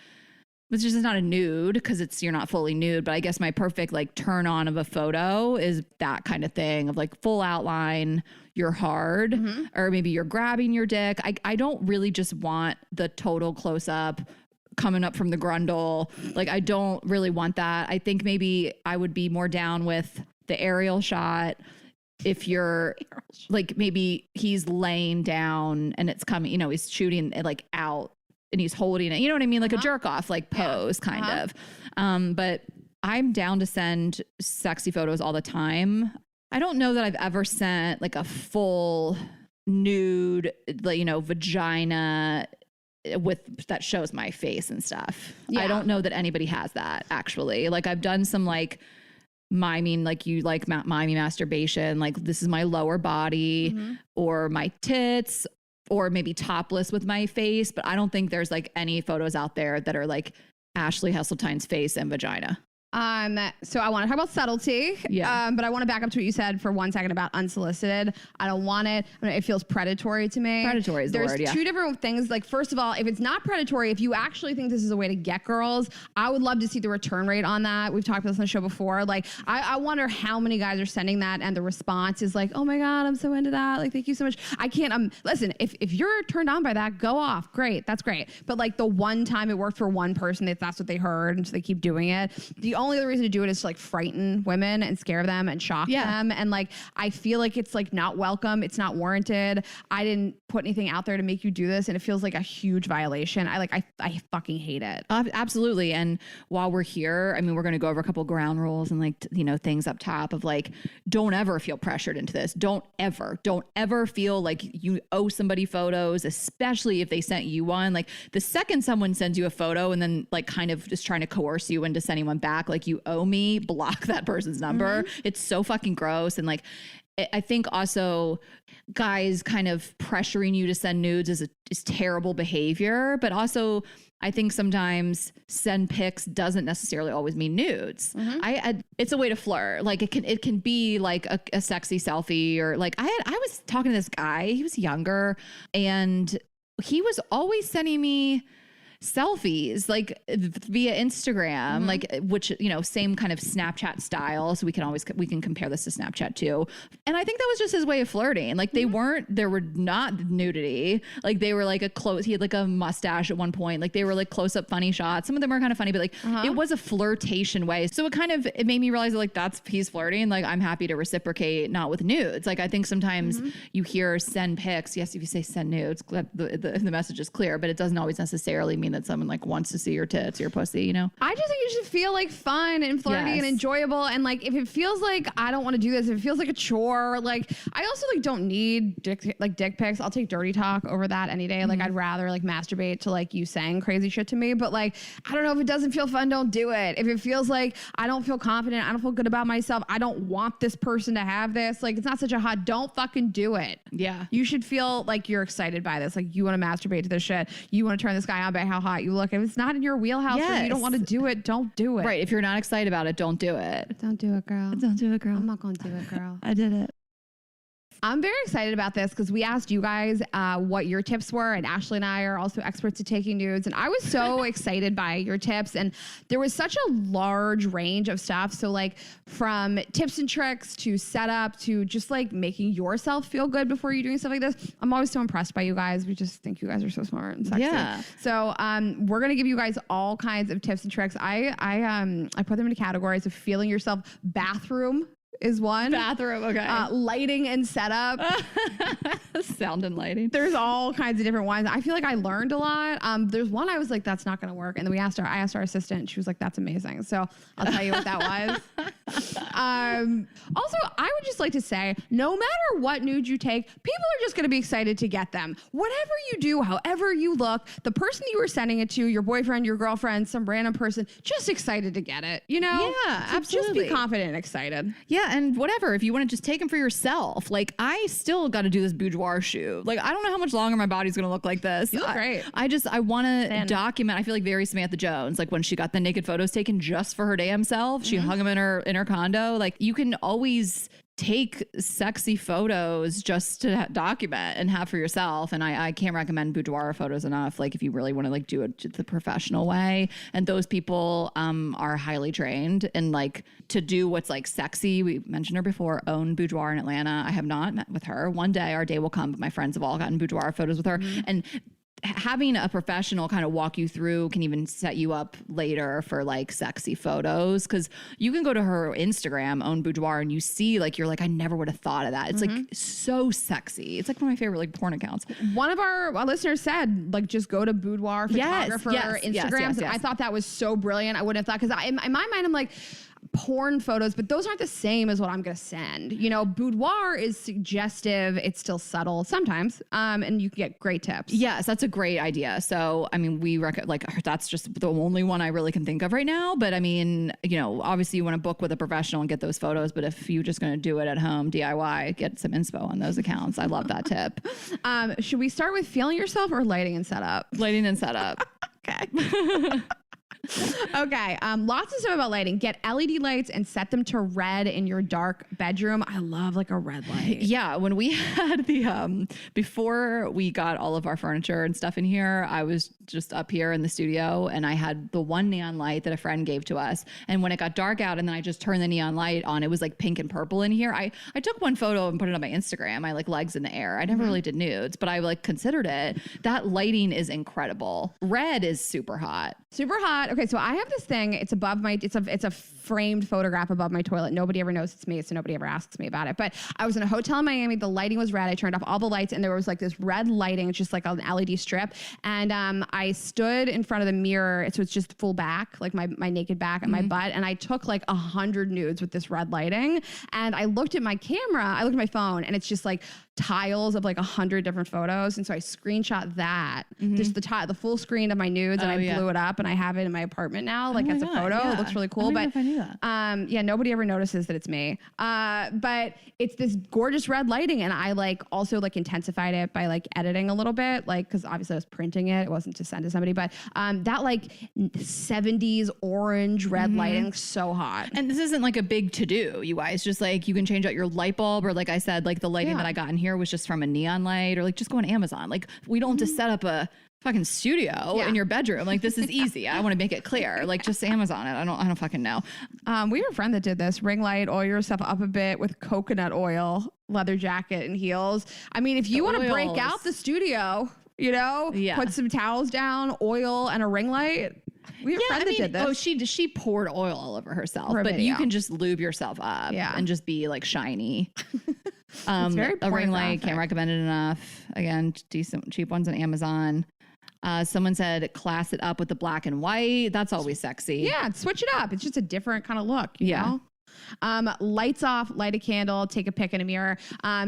which is not a nude because you're not fully nude, but I guess my perfect like turn on of a photo is that kind of thing of like full outline, you're hard, or maybe you're grabbing your dick. I don't really just want the total close up coming up from the grundle. Like I don't really want that. I think maybe I would be more down with the aerial shot. If you're like, maybe he's laying down and it's coming, you know, he's shooting it like out and he's holding it, you know what I mean? Like a jerk off, like pose kind of. But I'm down to send sexy photos all the time. I don't know that I've ever sent like a full nude, like, you know, vagina with that shows my face and stuff. I don't know that anybody has that actually. Like I've done some like miming, like you like miming masturbation, like this is my lower body or my tits, or maybe topless with my face, but I don't think there's like any photos out there that are like Ashley Hesseltine's face and vagina.
So I want to talk about subtlety.
Yeah.
But I want to back up to what you said for 1 second about unsolicited. I don't want it. I mean, it feels predatory to me.
Predatory is the word, yeah.
There's two different things. Like, first of all, if it's not predatory, if you actually think this is a way to get girls, I would love to see the return rate on that. We've talked about this on the show before. Like, I wonder how many guys are sending that and the response is like, oh my God, I'm so into that. Like, thank you so much. I can't, listen, if you're turned on by that, go off. Great. That's great. But like the one time it worked for one person, that's what they heard. And so they keep doing it. The only other reason to do it is to like frighten women and scare them and shock them. And like, I feel like it's like not welcome. It's not warranted. I didn't put anything out there to make you do this. And it feels like a huge violation. I fucking hate it.
Absolutely. And while we're here, I mean, we're going to go over a couple ground rules and like, you know, things up top of like, don't ever feel pressured into this. Don't ever feel like you owe somebody photos, especially if they sent you one. Like the second someone sends you a photo and then like kind of just trying to coerce you into sending one back, like you owe me, block that person's number. It's so fucking gross. And like, I think also guys kind of pressuring you to send nudes is terrible behavior, but also I think sometimes send pics doesn't necessarily always mean nudes. It's a way to flirt. Like it can be like a sexy selfie, or like I was talking to this guy, he was younger and he was always sending me selfies like via Instagram, like, which, you know, same kind of Snapchat style. So we can compare this to Snapchat too. And I think that was just his way of flirting. Like there were not nudity. Like they were like he had like a mustache at one point. Like they were like close up funny shots. Some of them are kind of funny, but like it was a flirtation way. So it made me realize that like he's flirting. Like I'm happy to reciprocate, not with nudes. Like I think sometimes you hear send pics. Yes, if you say send nudes, the message is clear, but it doesn't always necessarily mean that someone like wants to see your tits or your pussy, you know?
I just think you should feel like fun and flirty and enjoyable. And like, if it feels like I don't want to do this, if it feels like a chore, like I also like don't need dick pics. I'll take dirty talk over that any day. Like I'd rather like masturbate to like you saying crazy shit to me. But like, I don't know, if it doesn't feel fun, don't do it. If it feels like I don't feel confident, I don't feel good about myself, I don't want this person to have this, like it's not such a hot, don't fucking do it.
Yeah.
You should feel like you're excited by this. Like you want to masturbate to this shit. You want to turn this guy on by how hot you look. If it's not in your wheelhouse or you don't want to do it, don't do it.
Right. If you're not excited about it, don't do it.
Don't do it, girl.
Don't do it, girl.
I'm not going to do it, girl.
I did it.
I'm very excited about this because we asked you guys what your tips were, and Ashley and I are also experts at taking nudes, and I was so excited by your tips, and there was such a large range of stuff. So like from tips and tricks to setup to just like making yourself feel good before you're doing stuff like this. I'm always so impressed by you guys. We just think you guys are so smart and sexy.
Yeah.
So we're gonna give you guys all kinds of tips and tricks. I put them into categories of feeling yourself. Bathroom is one.
Bathroom, okay.
Lighting and setup.
Sound and lighting.
There's all kinds of different ones. I feel like I learned a lot. There's one I was like, that's not going to work. And then I asked our assistant, and she was like, that's amazing. So I'll tell you what that was. Also, I would just like to say, no matter what nude you take, people are just going to be excited to get them. Whatever you do, however you look, the person you were sending it to, your boyfriend, your girlfriend, some random person, just excited to get it, you know?
Yeah,
so
absolutely.
Just be confident and excited.
Yeah, and whatever, if you want to just take them for yourself. Like, I still got to do this boudoir shoot. Like, I don't know how much longer my body's going to look like this.
You look great.
I want to document. I feel like very Samantha Jones, like when she got the naked photos taken just for her damn self. She hung them in her condo. Like, you can always take sexy photos just to document and have for yourself. And I can't recommend boudoir photos enough. Like, if you really want to like do it the professional way, and those people are highly trained and like to do what's like sexy. We mentioned her before, Own Boudoir in Atlanta. I have not met with her. One day our day will come, but my friends have all gotten boudoir photos with her. And having a professional kind of walk you through can even set you up later for like sexy photos, because you can go to her Instagram, Own Boudoir, and you see like, you're like, I never would have thought of that. It's like so sexy. It's like one of my favorite like porn accounts.
One of our listeners said like, just go to boudoir photographer Instagrams. And I thought that was so brilliant. I wouldn't have thought, because in my mind I'm like, porn photos, but those aren't the same as what I'm going to send. You know, boudoir is suggestive. It's still subtle sometimes. And you can get great tips.
Yes, that's a great idea. So, I mean, that's just the only one I really can think of right now. But I mean, you know, obviously you want to book with a professional and get those photos. But if you're just going to do it at home, DIY, get some inspo on those accounts. I love that tip.
Should we start with feeling yourself or lighting and setup?
Lighting and setup.
Okay. Okay. Lots of stuff about lighting. Get LED lights and set them to red in your dark bedroom. I love like a red light.
Yeah. When we had the, before we got all of our furniture and stuff in here, I was just up here in the studio and I had the one neon light that a friend gave to us. And when it got dark out and then I just turned the neon light on, it was like pink and purple in here. I took one photo and put it on my Instagram. My like legs in the air. I never really did nudes, but I like considered it. That lighting is incredible. Red is super hot.
Super hot. Okay, so I have this thing. It's above my. It's a framed photograph above my toilet. Nobody ever knows it's me, so nobody ever asks me about it. But I was in a hotel in Miami. The lighting was red. I turned off all the lights, and there was like this red lighting. It's just like an LED strip. And I stood in front of the mirror, so it's just full back, like my naked back and my butt. And I took like 100 nudes with this red lighting. And I looked at my camera. I looked at my phone, and it's just like tiles of like 100 different photos. And so I screenshot that, just the full screen of my nudes, and I blew it up, and I have it in my apartment now, like as a photo. Yeah. It looks really cool. But yeah, nobody ever notices that it's me. But it's this gorgeous red lighting, and I like also like intensified it by like editing a little bit, like because obviously I was printing it. It wasn't to send to somebody, but that like 70s orange red lighting, so hot.
And this isn't like a big to do, you guys. Just like you can change out your light bulb, or like I said, like the lighting that I got in here was just from a neon light, or like just go on Amazon. Like we don't have to set up a fucking studio in your bedroom. Like this is easy. I want to make it clear. Like just Amazon it. I don't fucking know.
We have a friend that did this. Ring light, oil yourself up a bit with coconut oil, leather jacket and heels. I mean, if you want to break out the studio, you know, put some towels down, oil and a ring light. We have a friend that did this.
Oh, she poured oil all over herself, but you can just lube yourself up and just be like shiny.
It's very
a ring light, can't recommend it enough. Again, decent, cheap ones on Amazon. Someone said class it up with the black and white. That's always sexy.
Yeah, switch it up. It's just a different kind of look, you know? Lights off, light a candle, take a pic in a mirror.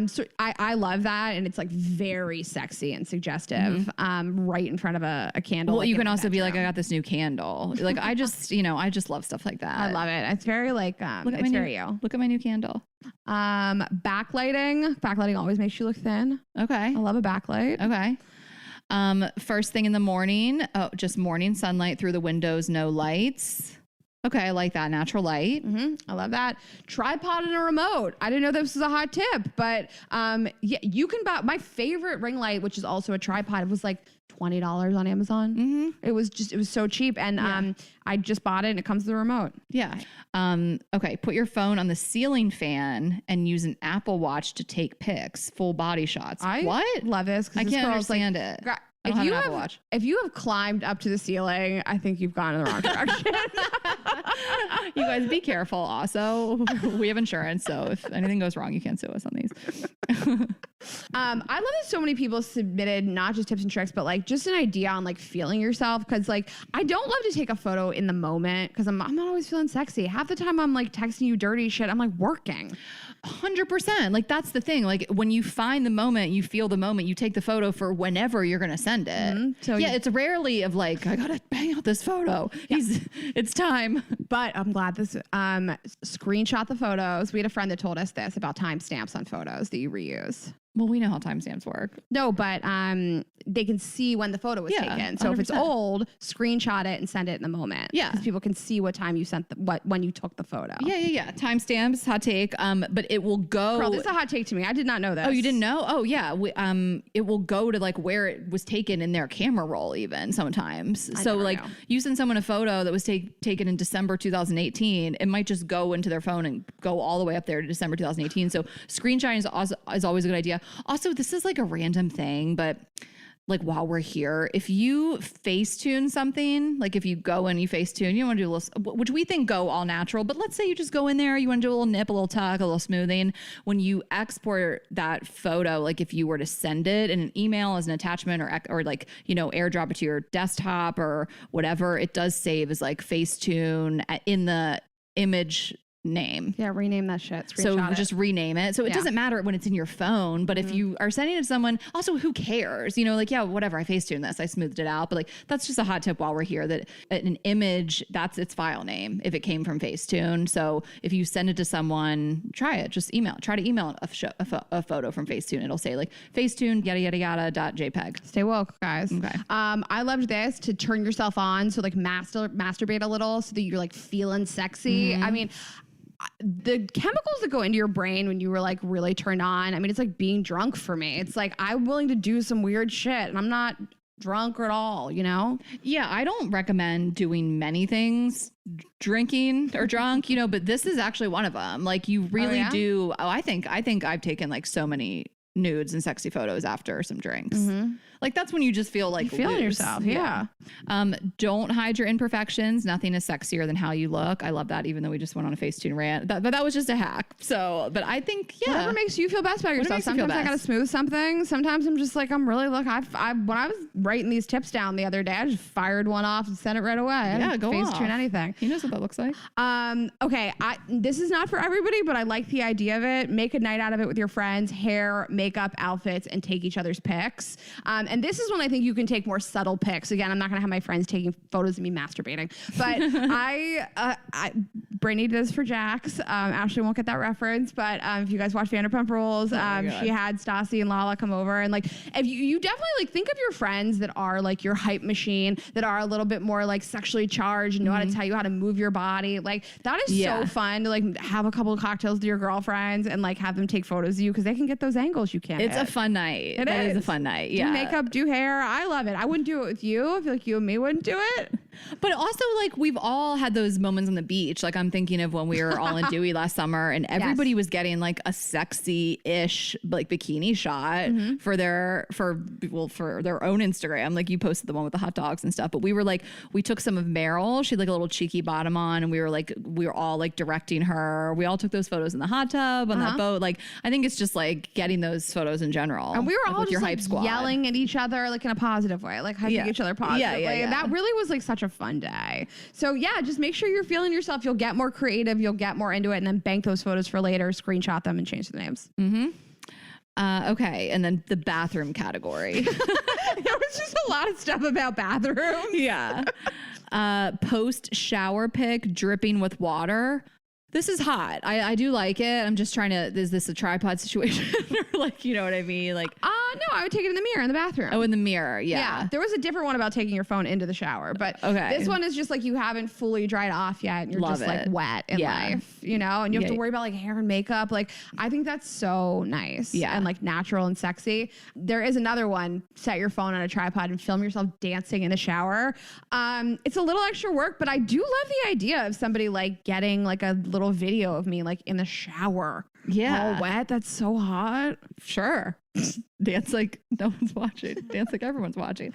So I love that. And it's like very sexy and suggestive, right in front of a candle.
Well,
like
you can also be like, I got this new candle. Like, I just love stuff like that.
I love it. It's very like, it's very you.
Look at my new candle.
Backlighting. Backlighting always makes you look thin.
Okay.
I love a backlight.
Okay. First thing in the morning, just morning sunlight through the windows, no lights. Okay, I like that. Natural light.
I love that. Tripod and a remote. I didn't know this was a hot tip, but yeah, you can buy my favorite ring light, which is also a tripod. It was like $20 on Amazon. It was so cheap, and I just bought it, and it comes with a remote.
Yeah. Okay, put your phone on the ceiling fan and use an Apple Watch to take pics, full body shots. What?
Love this.
I can't understand it. I don't have an Apple Watch.
If you have climbed up to the ceiling, I think you've gone in the wrong direction.
You guys be careful. Also, we have insurance, so if anything goes wrong, you can't sue us on these.
I love that so many people submitted not just tips and tricks, but like just an idea on like feeling yourself. Cause like I don't love to take a photo in the moment because I'm not always feeling sexy. Half the time I'm like texting you dirty shit. I'm like working.
100%. Like that's the thing. Like when you find the moment, you feel the moment, you take the photo for whenever you're gonna send it. So yeah, it's rarely of like I gotta bang out this photo. It's time.
But I'm glad this screenshot the photos. We had a friend that told us this about timestamps on photos that you reuse.
Well, we know how timestamps work.
No, but they can see when the photo was taken. So 100%. If it's old, screenshot it and send it in the moment. Yeah, because people can see what time you sent when you took the photo.
Yeah. Timestamps, hot take. But it will go.
Girl, this is a hot take to me. I did not know this.
Oh, you didn't know? Oh, yeah. It will go to like where it was taken in their camera roll, even sometimes. So like you send someone a photo that was taken in December 2018, it might just go into their phone and go all the way up there to December 2018. So screenshotting is always a good idea. Also, this is like a random thing, but like while we're here, if you Facetune something, like if you go and you Facetune, you want to do a little, which we think go all natural, but let's say you just go in there, you want to do a little nip, a little tuck, a little smoothing. When you export that photo, like if you were to send it in an email as an attachment or like, airdrop it to your desktop or whatever, it does save as like Facetune in the image name.
Yeah, rename that shit.
So just rename it. So it doesn't matter when it's in your phone, but if you are sending it to someone, also who cares? Like, yeah, whatever, I Facetuned this, I smoothed it out. But like, that's just a hot tip while we're here that an image, that's its file name if it came from Facetune. So if you send it to someone, try it, just try to email a photo from Facetune. It'll say like Facetune, yada, yada, yada, .jpeg.
Stay woke, guys. Okay. I loved this to turn yourself on. So like masturbate a little so that you're like feeling sexy. I mean, the chemicals that go into your brain when you were like really turned on, I mean, it's like being drunk for me. It's like I'm willing to do some weird shit and I'm not drunk at all,
Yeah, I don't recommend doing many things drinking or drunk, but this is actually one of them. Like you really do. I think I've taken like so many nudes and sexy photos after some drinks. Like that's when you just feel like
feeling yourself. Yeah.
Don't hide your imperfections. Nothing is sexier than how you look. I love that. Even though we just went on a Facetune rant, but that was just a hack. So, but I think
whatever makes you feel best about yourself. Sometimes I gotta smooth something. Sometimes I'm just like when I was writing these tips down the other day, I just fired one off and sent it right away.
Yeah, go off.
Facetune anything.
He knows what that looks like.
Okay. This is not for everybody, but I like the idea of it. Make a night out of it with your friends. Hair, makeup, outfits, and take each other's pics. And this is when I think you can take more subtle pics. Again, I'm not going to have my friends taking photos of me masturbating, but Brittany does for Jax. Ashley won't get that reference, but if you guys watch Vanderpump Rules, she had Stassi and Lala come over, and like if you definitely like think of your friends that are like your hype machine, that are a little bit more like sexually charged and know how to tell you how to move your body. Like that is so fun to like have a couple of cocktails with your girlfriends and like have them take photos of you because they can get those angles you can't.
It's a fun night. It is a fun night. Yeah.
Do makeup, do hair. I love it. I wouldn't do it with you. I feel like you and me wouldn't do it.
But also like we've all had those moments on the beach. Like I'm thinking of when we were all in Dewey last summer and everybody was getting like a sexy-ish like bikini shot for their own Instagram. Like you posted the one with the hot dogs and stuff. But we took some of Meryl. She had like a little cheeky bottom on and we were all like directing her. We all took those photos in the hot tub on that boat. Like I think it's just like getting those photos in general.
And we were
like,
all
with
just
your
like
hype squad.
Yelling at each other like in a positive way, like hyping each other positively.
Yeah.
That really was like such a fun day. So yeah, just make sure you're feeling yourself. You'll get more creative. You'll get more into it, and then bank those photos for later. Screenshot them and change the names.
Okay, and then the bathroom category.
There was just a lot of stuff about bathrooms.
Yeah. Post shower pic dripping with water. This is hot. I do like it. I'm just trying to, is this a tripod situation? Or like, you know what I mean? Like,
No, I would take it in the mirror in the bathroom.
Oh, in the mirror. Yeah.
There was a different one about taking your phone into the shower, but this one is just like you haven't fully dried off yet and you're just like wet in life, you know, and you have to worry about like hair and makeup. Like, I think that's so nice and like natural and sexy. There is another one, set your phone on a tripod and film yourself dancing in the shower. It's a little extra work, but I do love the idea of somebody like getting like a little video of me like in the shower. All wet. That's so hot.
Sure. Dance like no one's watching. Dance like everyone's watching.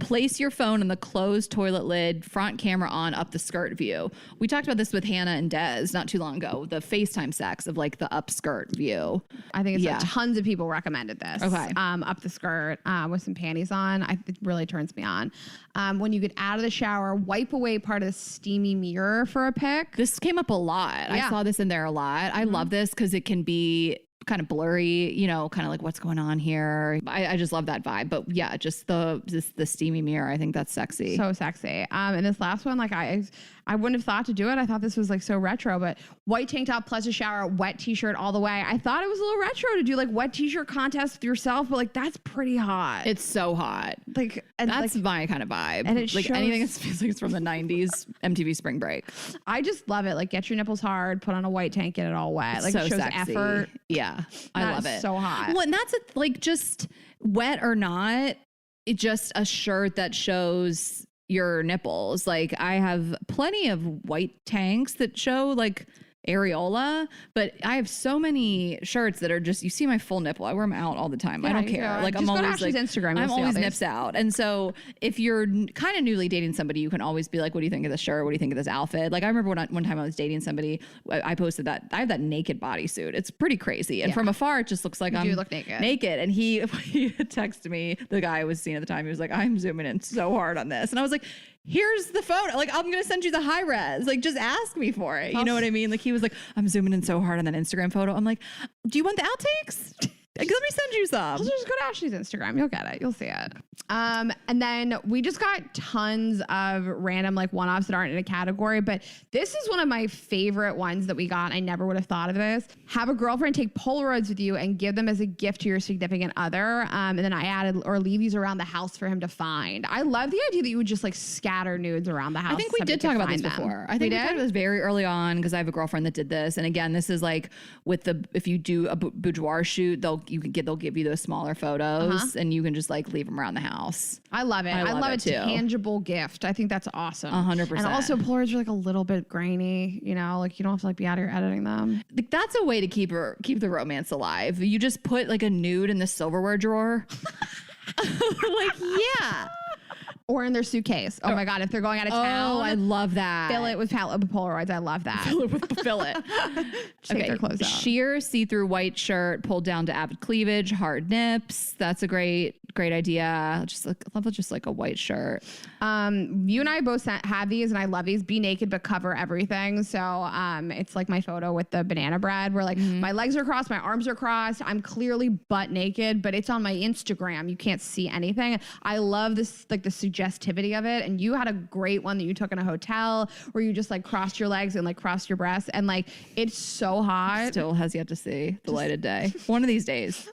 Place your phone in the closed toilet lid, front camera on, up the skirt view. We talked about this with Hannah and Des not too long ago. The FaceTime sex of like the up skirt view.
I think it's tons of people recommended this.
Okay.
Up the skirt with some panties on. It really turns me on. When you get out of the shower, wipe away part of the steamy mirror for a pic.
This came up a lot. I saw this in there a lot. I love this because it can be kind of blurry, you know, kind of like what's going on here. I just love that vibe. But yeah, just the steamy mirror. I think that's sexy.
So sexy. And this last one, like I wouldn't have thought to do it. I thought this was like so retro, but white tank top plus a shower, wet t-shirt all the way. I thought it was a little retro to do like wet t-shirt contest with yourself, but like that's pretty hot.
It's so hot.
Like, and
that's like, my kind of vibe.
And it
like
shows,
anything that feels like it's from the 90s MTV Spring Break.
I just love it. Like get your nipples hard, put on a white tank, get it all wet. Like
so
it shows
sexy.
effort.
Yeah. I love it.
So hot.
Well, and that's like just wet or not, it's just a shirt that shows your nipples. Like I have plenty of white tanks that show like areola, but I have so many shirts that are just, you see my full nipple. I wear them out all the time. I don't care. Like
just
I'm
go
always
to
like
Instagram.
I'm always nips out. And so if you're kind of newly dating somebody, you can always be like, what do you think of this shirt? What do you think of this outfit? Like I remember one time I was dating somebody, I posted that I have that naked bodysuit. It's pretty crazy. And from afar, it just looks like I
look naked.
And he texted me, the guy I was seeing at the time, he was like, I'm zooming in so hard on this. And I was like, here's the photo. Like, I'm going to send you the high res. Like, just ask me for it. You know what I mean? Like, he was like, I'm zooming in so hard on that Instagram photo. I'm like, do you want the outtakes? Like, let me send you some.
Also, just go to Ashley's Instagram. You'll get it. You'll see it. And then we just got tons of random like one-offs that aren't in a category, but this is one of my favorite ones that we got. I never would have thought of this. Have a girlfriend take Polaroids with you and give them as a gift to your significant other. And then I added, or leave these around the house for him to find. I love the idea that you would just like scatter nudes around the house.
I think we did talk about this before. I think we talked about this very early on because I have a girlfriend that did this. And again, this is like with if you do a boudoir shoot, they'll give you those smaller photos and you can just like leave them around the house.
I love it. I love a tangible gift. I think that's awesome.
100%.
And also Polaroids are like a little bit grainy, you know, like you don't have to like be out here editing them.
Like that's a way to keep the romance alive. You just put like a nude in the silverware drawer. Like, yeah.
Or in their suitcase. Oh my God, if they're going out of town.
Oh, I love that.
Fill it with Polaroids. I love that.
Fill it.
Take their clothes out.
Sheer see-through white shirt pulled down to avid cleavage, hard nips. That's a great idea. Just like a white shirt.
You and I both have these and I love these. Be naked but cover everything. So it's like my photo with the banana bread where like my legs are crossed, my arms are crossed. I'm clearly butt naked, but it's on my Instagram. You can't see anything. I love this, like the suggestivity of it. And you had a great one that you took in a hotel where you just like crossed your legs and like crossed your breasts and like it's so hot.
Still has yet to see the light of day. One of these days.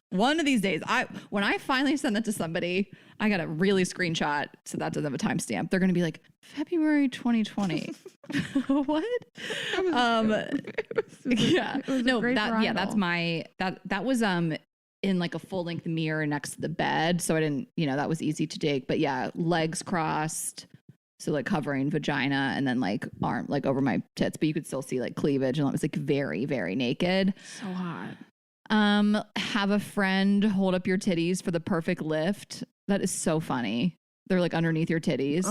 When I finally send that to somebody, I got to really screenshot so that doesn't have a timestamp. They're going to be like, February 2020. What? That was in like a full length mirror next to the bed. So I didn't, that was easy to dig. But yeah, legs crossed. So like covering vagina and then like arm, like over my tits, but you could still see like cleavage and it was like very, very naked.
So hot.
Have a friend hold up your titties for the perfect lift. That is so funny. They're like underneath your titties.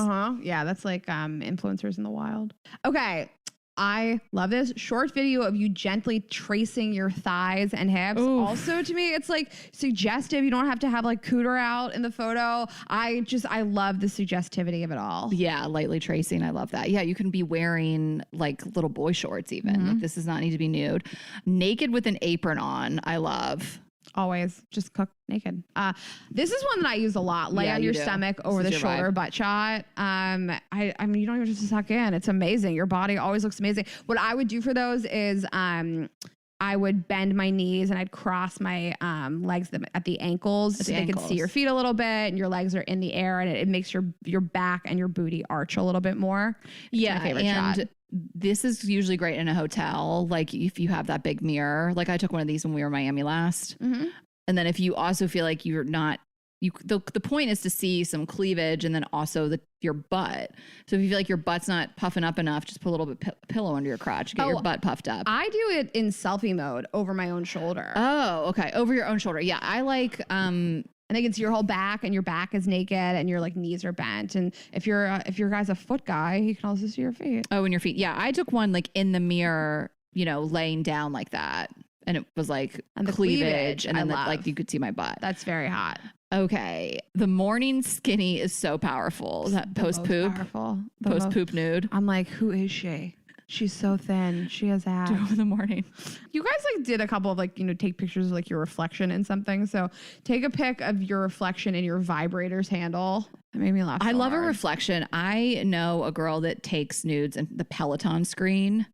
Yeah, that's like influencers in the wild. Okay. I love this short video of you gently tracing your thighs and hips. Oof. Also, to me, it's like suggestive. You don't have to have like cooter out in the photo. I love the suggestivity of it all.
Yeah, lightly tracing. I love that. Yeah, you can be wearing like little boy shorts even. Like, this does not need to be nude. Naked with an apron on. I love.
Always just cook naked. This is one that I use a lot. Lay on your stomach over the shoulder butt shot. I mean, you don't even have to suck in. It's amazing. Your body always looks amazing. What I would do for those is I would bend my knees and I'd cross my legs at the ankles so they could see your feet a little bit, and your legs are in the air, and it makes your back and your booty arch a little bit more. It's my favorite shot.
This is usually great in a hotel, like if you have that big mirror. Like I took one of these when we were in Miami last. And then if you also feel like you're not, the point is to see some cleavage and then also your butt. So if you feel like your butt's not puffing up enough, just put a little bit pillow under your crotch, get your butt puffed up.
I do it in selfie mode over my own shoulder.
Oh, okay. Over your own shoulder. Yeah. I like,
I think it's your whole back, and your back is naked and your like knees are bent. And if your guy's a foot guy, he can also see your feet.
Oh, and your feet. Yeah. I took one like in the mirror, laying down like that. And it was like
and the
cleavage. And then like you could see my butt.
That's very hot.
Okay. The morning skinny is so powerful. Is that post poop? Post poop nude.
I'm like, who is she? She's so thin. She has abs.
In the morning.
You guys like did a couple of like, take pictures of like your reflection in something. So take a pic of your reflection in your vibrator's handle. That made me laugh.
I love a reflection. I know a girl that takes nudes and the Peloton screen.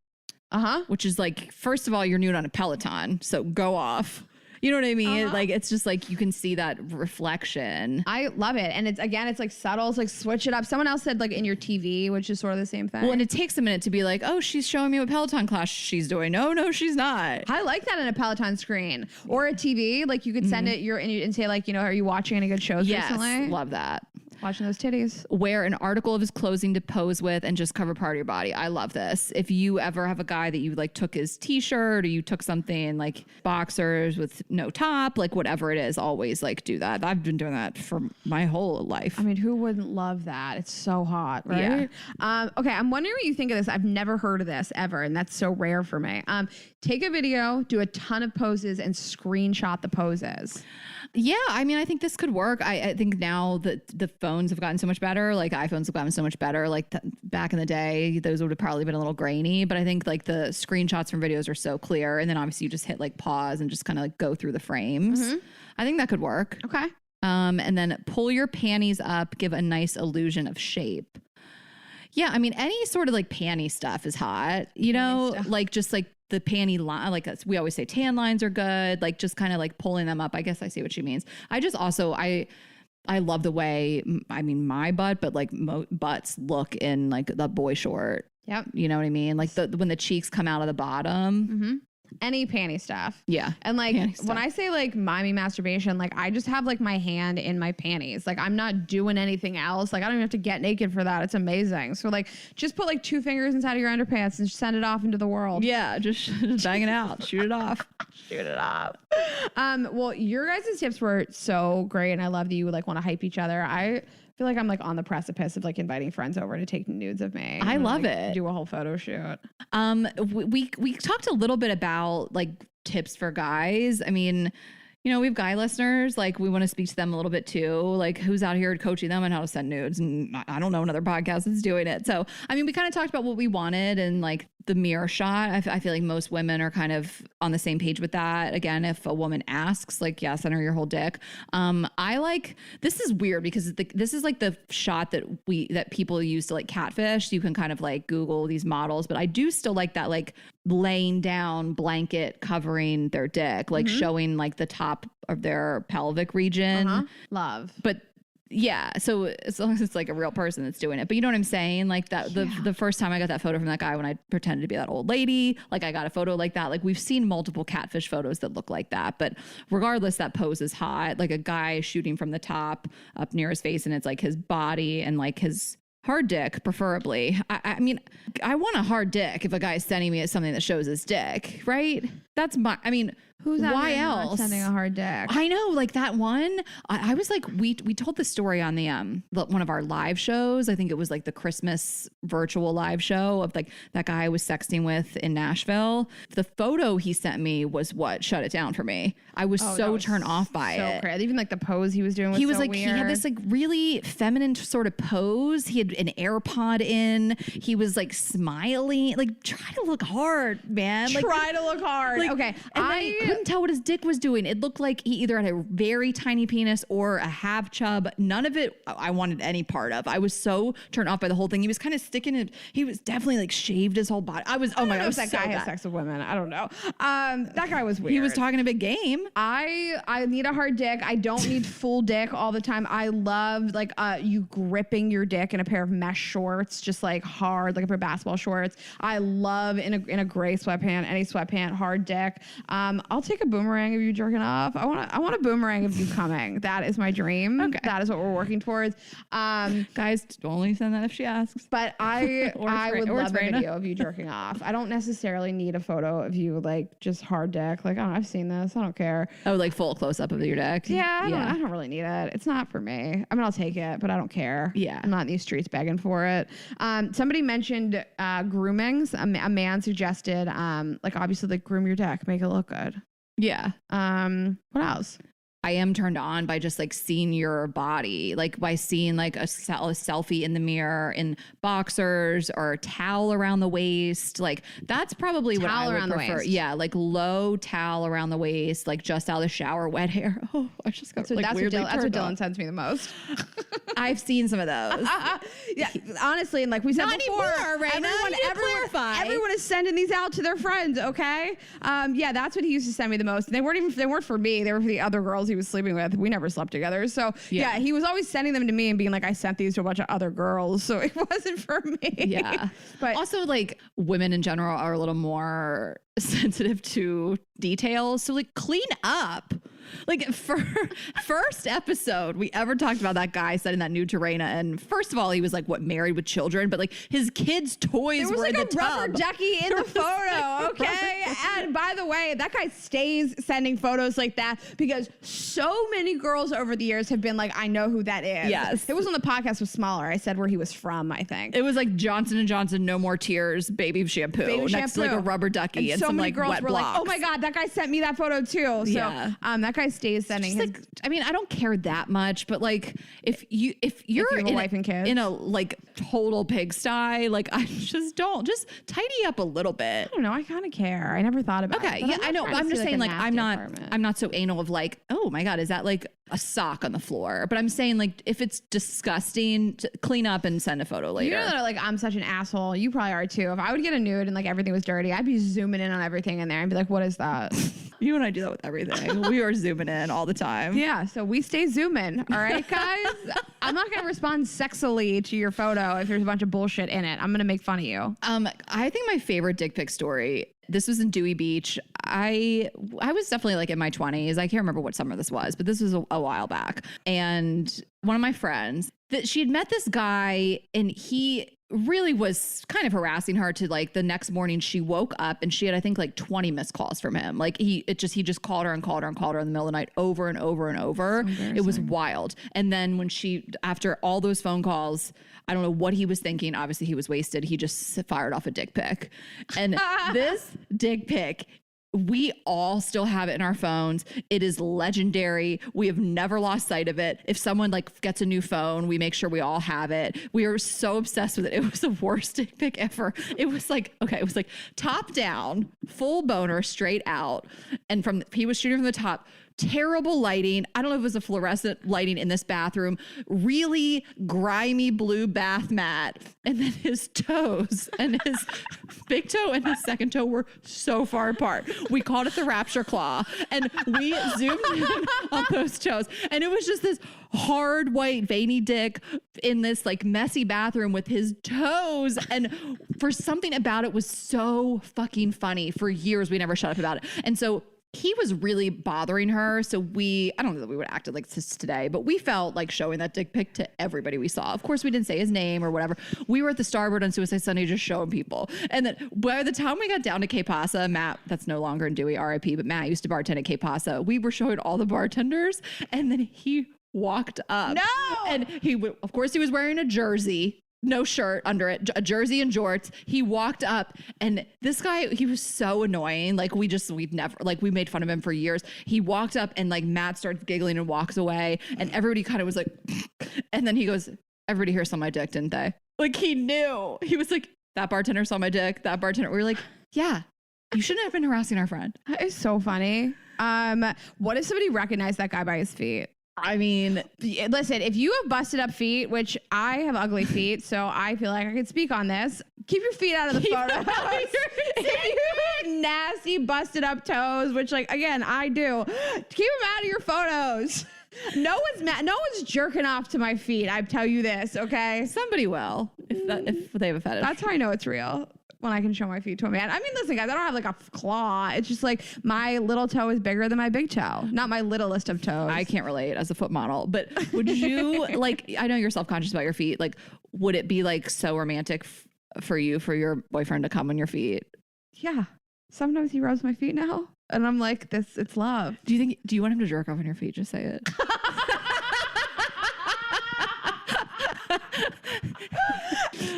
Which is like, first of all, you're nude on a Peloton. So go off. You know what I mean? Like, it's just like, you can see that reflection.
I love it. And it's like subtle. It's like switch it up. Someone else said like in your TV, which is sort of the same thing.
Well, and it takes a minute to be like, oh, she's showing me what Peloton class she's doing. No, she's not.
I like that in a Peloton screen or a TV. Like you could send it and say like, are you watching any good shows recently?
Yes, love that.
Watching those titties.
Wear an article of his clothing to pose with and just cover part of your body. I love this. If you ever have a guy that you like took his t-shirt or you took something like boxers with no top, like whatever it is, always like do that. I've been doing that for my whole life.
I mean, who wouldn't love that? It's so hot, right? Yeah. Okay, I'm wondering what you think of this. I've never heard of this ever, and that's so rare for me. Take a video, do a ton of poses, and screenshot the poses.
Yeah, I mean, I think this could work. I think now that the phones have gotten so much better, like iPhones have gotten so much better, like back in the day, those would have probably been a little grainy, but I think like the screenshots from videos are so clear. And then obviously you just hit like pause and just kind of like go through the frames. I think that could work.
Okay.
And then pull your panties up, give a nice illusion of shape. Yeah, I mean, any sort of like panty stuff is hot, like just like the panty line, like we always say tan lines are good, like just kind of like pulling them up. I guess I see what she means. I just also, I love the way, I mean, my butt, but like butts look in like the boy short.
Yep.
You know what I mean? Like when the cheeks come out of the bottom.
Any panty stuff.
Yeah.
And like when I say like mommy masturbation, like I just have like my hand in my panties. Like I'm not doing anything else. Like I don't even have to get naked for that. It's amazing. So like just put like 2 fingers inside of your underpants and send it off into the world.
Yeah. Just bang it out. Shoot it off.
Shoot it off. Well, your guys' tips were so great. And I love that you like want to hype each other. I feel like I'm like on the precipice of like inviting friends over to take nudes of me.
I love it.
Do a whole photo shoot.
We talked a little bit about like tips for guys. I mean, we have guy listeners, like we want to speak to them a little bit too. Like who's out here coaching them on how to send nudes? And I don't know another podcast that's doing it. So, I mean, we kind of talked about what we wanted and like the mirror shot. I feel like most women are kind of on the same page with that. Again, if a woman asks, like, yeah, send her your whole dick. I like, this is weird because this is like the shot that people use to like catfish. You can kind of like Google these models, but I do still like that, like laying down blanket covering their dick, like showing like the top of their pelvic region.
Love.
But yeah, so as long as it's like a real person that's doing it. But you know what I'm saying? Like that the first time I got that photo from that guy when I pretended to be that old lady, like I got a photo like that. Like we've seen multiple catfish photos that look like that. But regardless, that pose is hot. Like a guy shooting from the top up near his face and it's like his body and like his hard dick, preferably. I mean, I want a hard dick if a guy's sending me something that shows his dick, right? That's my, I mean, why else
sending a hard dick?
I know, like that one. I was like, we told the story on the one of our live shows. I think it was like the Christmas virtual live show of like that guy I was sexting with in Nashville. The photo he sent me was what shut it down for me. I was so turned off by it.
So crazy. Even like the pose he was doing.
He was
so
like,
weird.
He had this like really feminine sort of pose. He had an AirPod in. He was like smiling, like try to look hard, man.
Try to look hard.
Like,
okay,
I couldn't tell what his dick was doing. It looked like he either had a very tiny penis or a half chub. None of it I wanted any part of. I was so turned off by the whole thing. He was kind of sticking it. He was definitely like shaved his whole body. I was, oh my God,
that guy has sex with women. I don't know. That guy was weird.
He was talking a big game.
I need a hard dick. I don't need full dick all the time. I love like you gripping your dick in a pair of mesh shorts, just like hard, like a pair of basketball shorts. I love in a gray sweatpant, any sweatpant, hard dick. I'll take a boomerang of you jerking off. I want a boomerang of you coming. That is my dream. Okay. That is what we're working towards.
Guys, only send that if she asks.
But I would love a video of you jerking off. I don't necessarily need a photo of you like just hard dick. Like, oh, I've seen this. I don't care.
Oh, like full close up of your dick.
Yeah, I don't really need it. It's not for me. I mean, I'll take it, but I don't care.
Yeah.
I'm not in these streets begging for it. Somebody mentioned groomings. A man suggested, like obviously like groom your dick, make it look good.
Yeah.
What else?
I am turned on by just like seeing your body, like by seeing like a selfie in the mirror in boxers or a towel around the waist. Like that's probably what I would prefer. Yeah, like low towel around the waist, like just out of the shower, wet hair. Oh, I just got like weirdly turned on.
That's what Dylan sends me the most.
I've seen some of those.
Yeah, honestly, and like we said
not
before,
anymore,
everyone is sending these out to their friends. Okay, yeah, that's what he used to send me the most. And they weren't for me. They were for the other girls he was sleeping with. We never slept together. So yeah, he was always sending them to me and being like, I sent these to a bunch of other girls. So it wasn't for me.
Yeah. But also like women in general are a little more sensitive to details. So like clean up. Like for first episode we ever talked about that guy setting that nude to Raina, and first of all he was like married with children, but like his kids' toys were
like
in the tub.
Rubber ducky in the photo, okay? And by the way, that guy stays sending photos like that because so many girls over the years have been like, I know who that is.
Yes.
It was on the podcast with Smaller. I said where he was from, I think.
It was like Johnson & Johnson No More Tears baby shampoo next to like a rubber ducky and
so
some
many
like
girls
wet
were
blocks.
like, oh my God, that guy sent me that photo too. So that guy stays sending his,
like, I mean, I don't care that much, but like if you're
in wife and kids
in a like total pigsty, like I just tidy up a little bit.
I don't know. I kind of care. I never thought about it.
Okay. Yeah, I know. But I'm just saying like I'm not so anal of like, oh my God, is that like a sock on the floor? But I'm saying like if it's disgusting, clean up and send a photo later.
You know that like I'm such an asshole. You probably are too. If I would get a nude and like everything was dirty, I'd be zooming in on everything in there and be like, what is that?
You and I do that with everything. We are zooming in all the time.
Yeah, so we stay zooming. All right, guys? I'm not going to respond sexily to your photo if there's a bunch of bullshit in it. I'm going to make fun of you.
I think my favorite dick pic story, this was in Dewey Beach. I was definitely like in my 20s. I can't remember what summer this was, but this was a while back. And one of my friends, that she had met this guy and he really was kind of harassing her to like the next morning she woke up and she had I think like 20 missed calls from him. Like he just called her in the middle of the night over and over and over. It was wild. And then when after all those phone calls, I don't know what he was thinking. Obviously he was wasted. He just fired off a dick pic. And this dick pic, we all still have it in our phones. It is legendary. We have never lost sight of it. If someone like gets a new phone, we make sure we all have it. We are so obsessed with it. It was the worst dick pic ever. It was like top down, full boner, straight out. And he was shooting from the top. Terrible lighting. I don't know if it was a fluorescent lighting in this bathroom. Really grimy blue bath mat. And then his toes and his big toe and his second toe were so far apart. We called it the rapture claw. And we zoomed in on those toes. And it was just this hard white veiny dick in this like messy bathroom with his toes. And for something about it was so fucking funny. For years, we never shut up about it. And so he was really bothering her. So I don't know that we would act like this today, but we felt like showing that dick pic to everybody we saw. Of course, we didn't say his name or whatever. We were at the Starboard on Suicide Sunday just showing people. And then by the time we got down to K Pasa, Matt, that's no longer in Dewey, RIP, but Matt used to bartend at K Pasa. We were showing all the bartenders and then he walked up.
No!
And of course, he was wearing a jersey. No shirt under it, a jersey and jorts. He walked up and this guy, he was so annoying. Like we made fun of him for years. He walked up and like Matt starts giggling and walks away and everybody kind of was like, and then he goes, everybody here saw my dick, didn't they? Like he knew. He was like, that bartender saw my dick, that bartender. We were like, yeah, You shouldn't have been harassing our friend.
That is so funny. What if somebody recognized that guy by his feet?
I mean,
listen, if you have busted up feet, which I have ugly feet, so I feel like I can speak on this. Keep your feet out of the photo. If you have nasty busted up toes, which like, again, I do, keep them out of your photos. No one's jerking off to my feet. I tell you this, okay?
somebody will if they have a fetish.
That's how I know it's real. When I can show my feet to a man. I mean, listen, guys, I don't have like a claw. It's just like my little toe is bigger than my big toe. Not my littlest of toes.
I can't relate as a foot model, but would you like, I know you're self-conscious about your feet. Like, would it be like so romantic for you, for your boyfriend to come on your feet?
Yeah. Sometimes he rubs my feet now and I'm like, it's love.
Do you want him to jerk off on your feet? Just say it.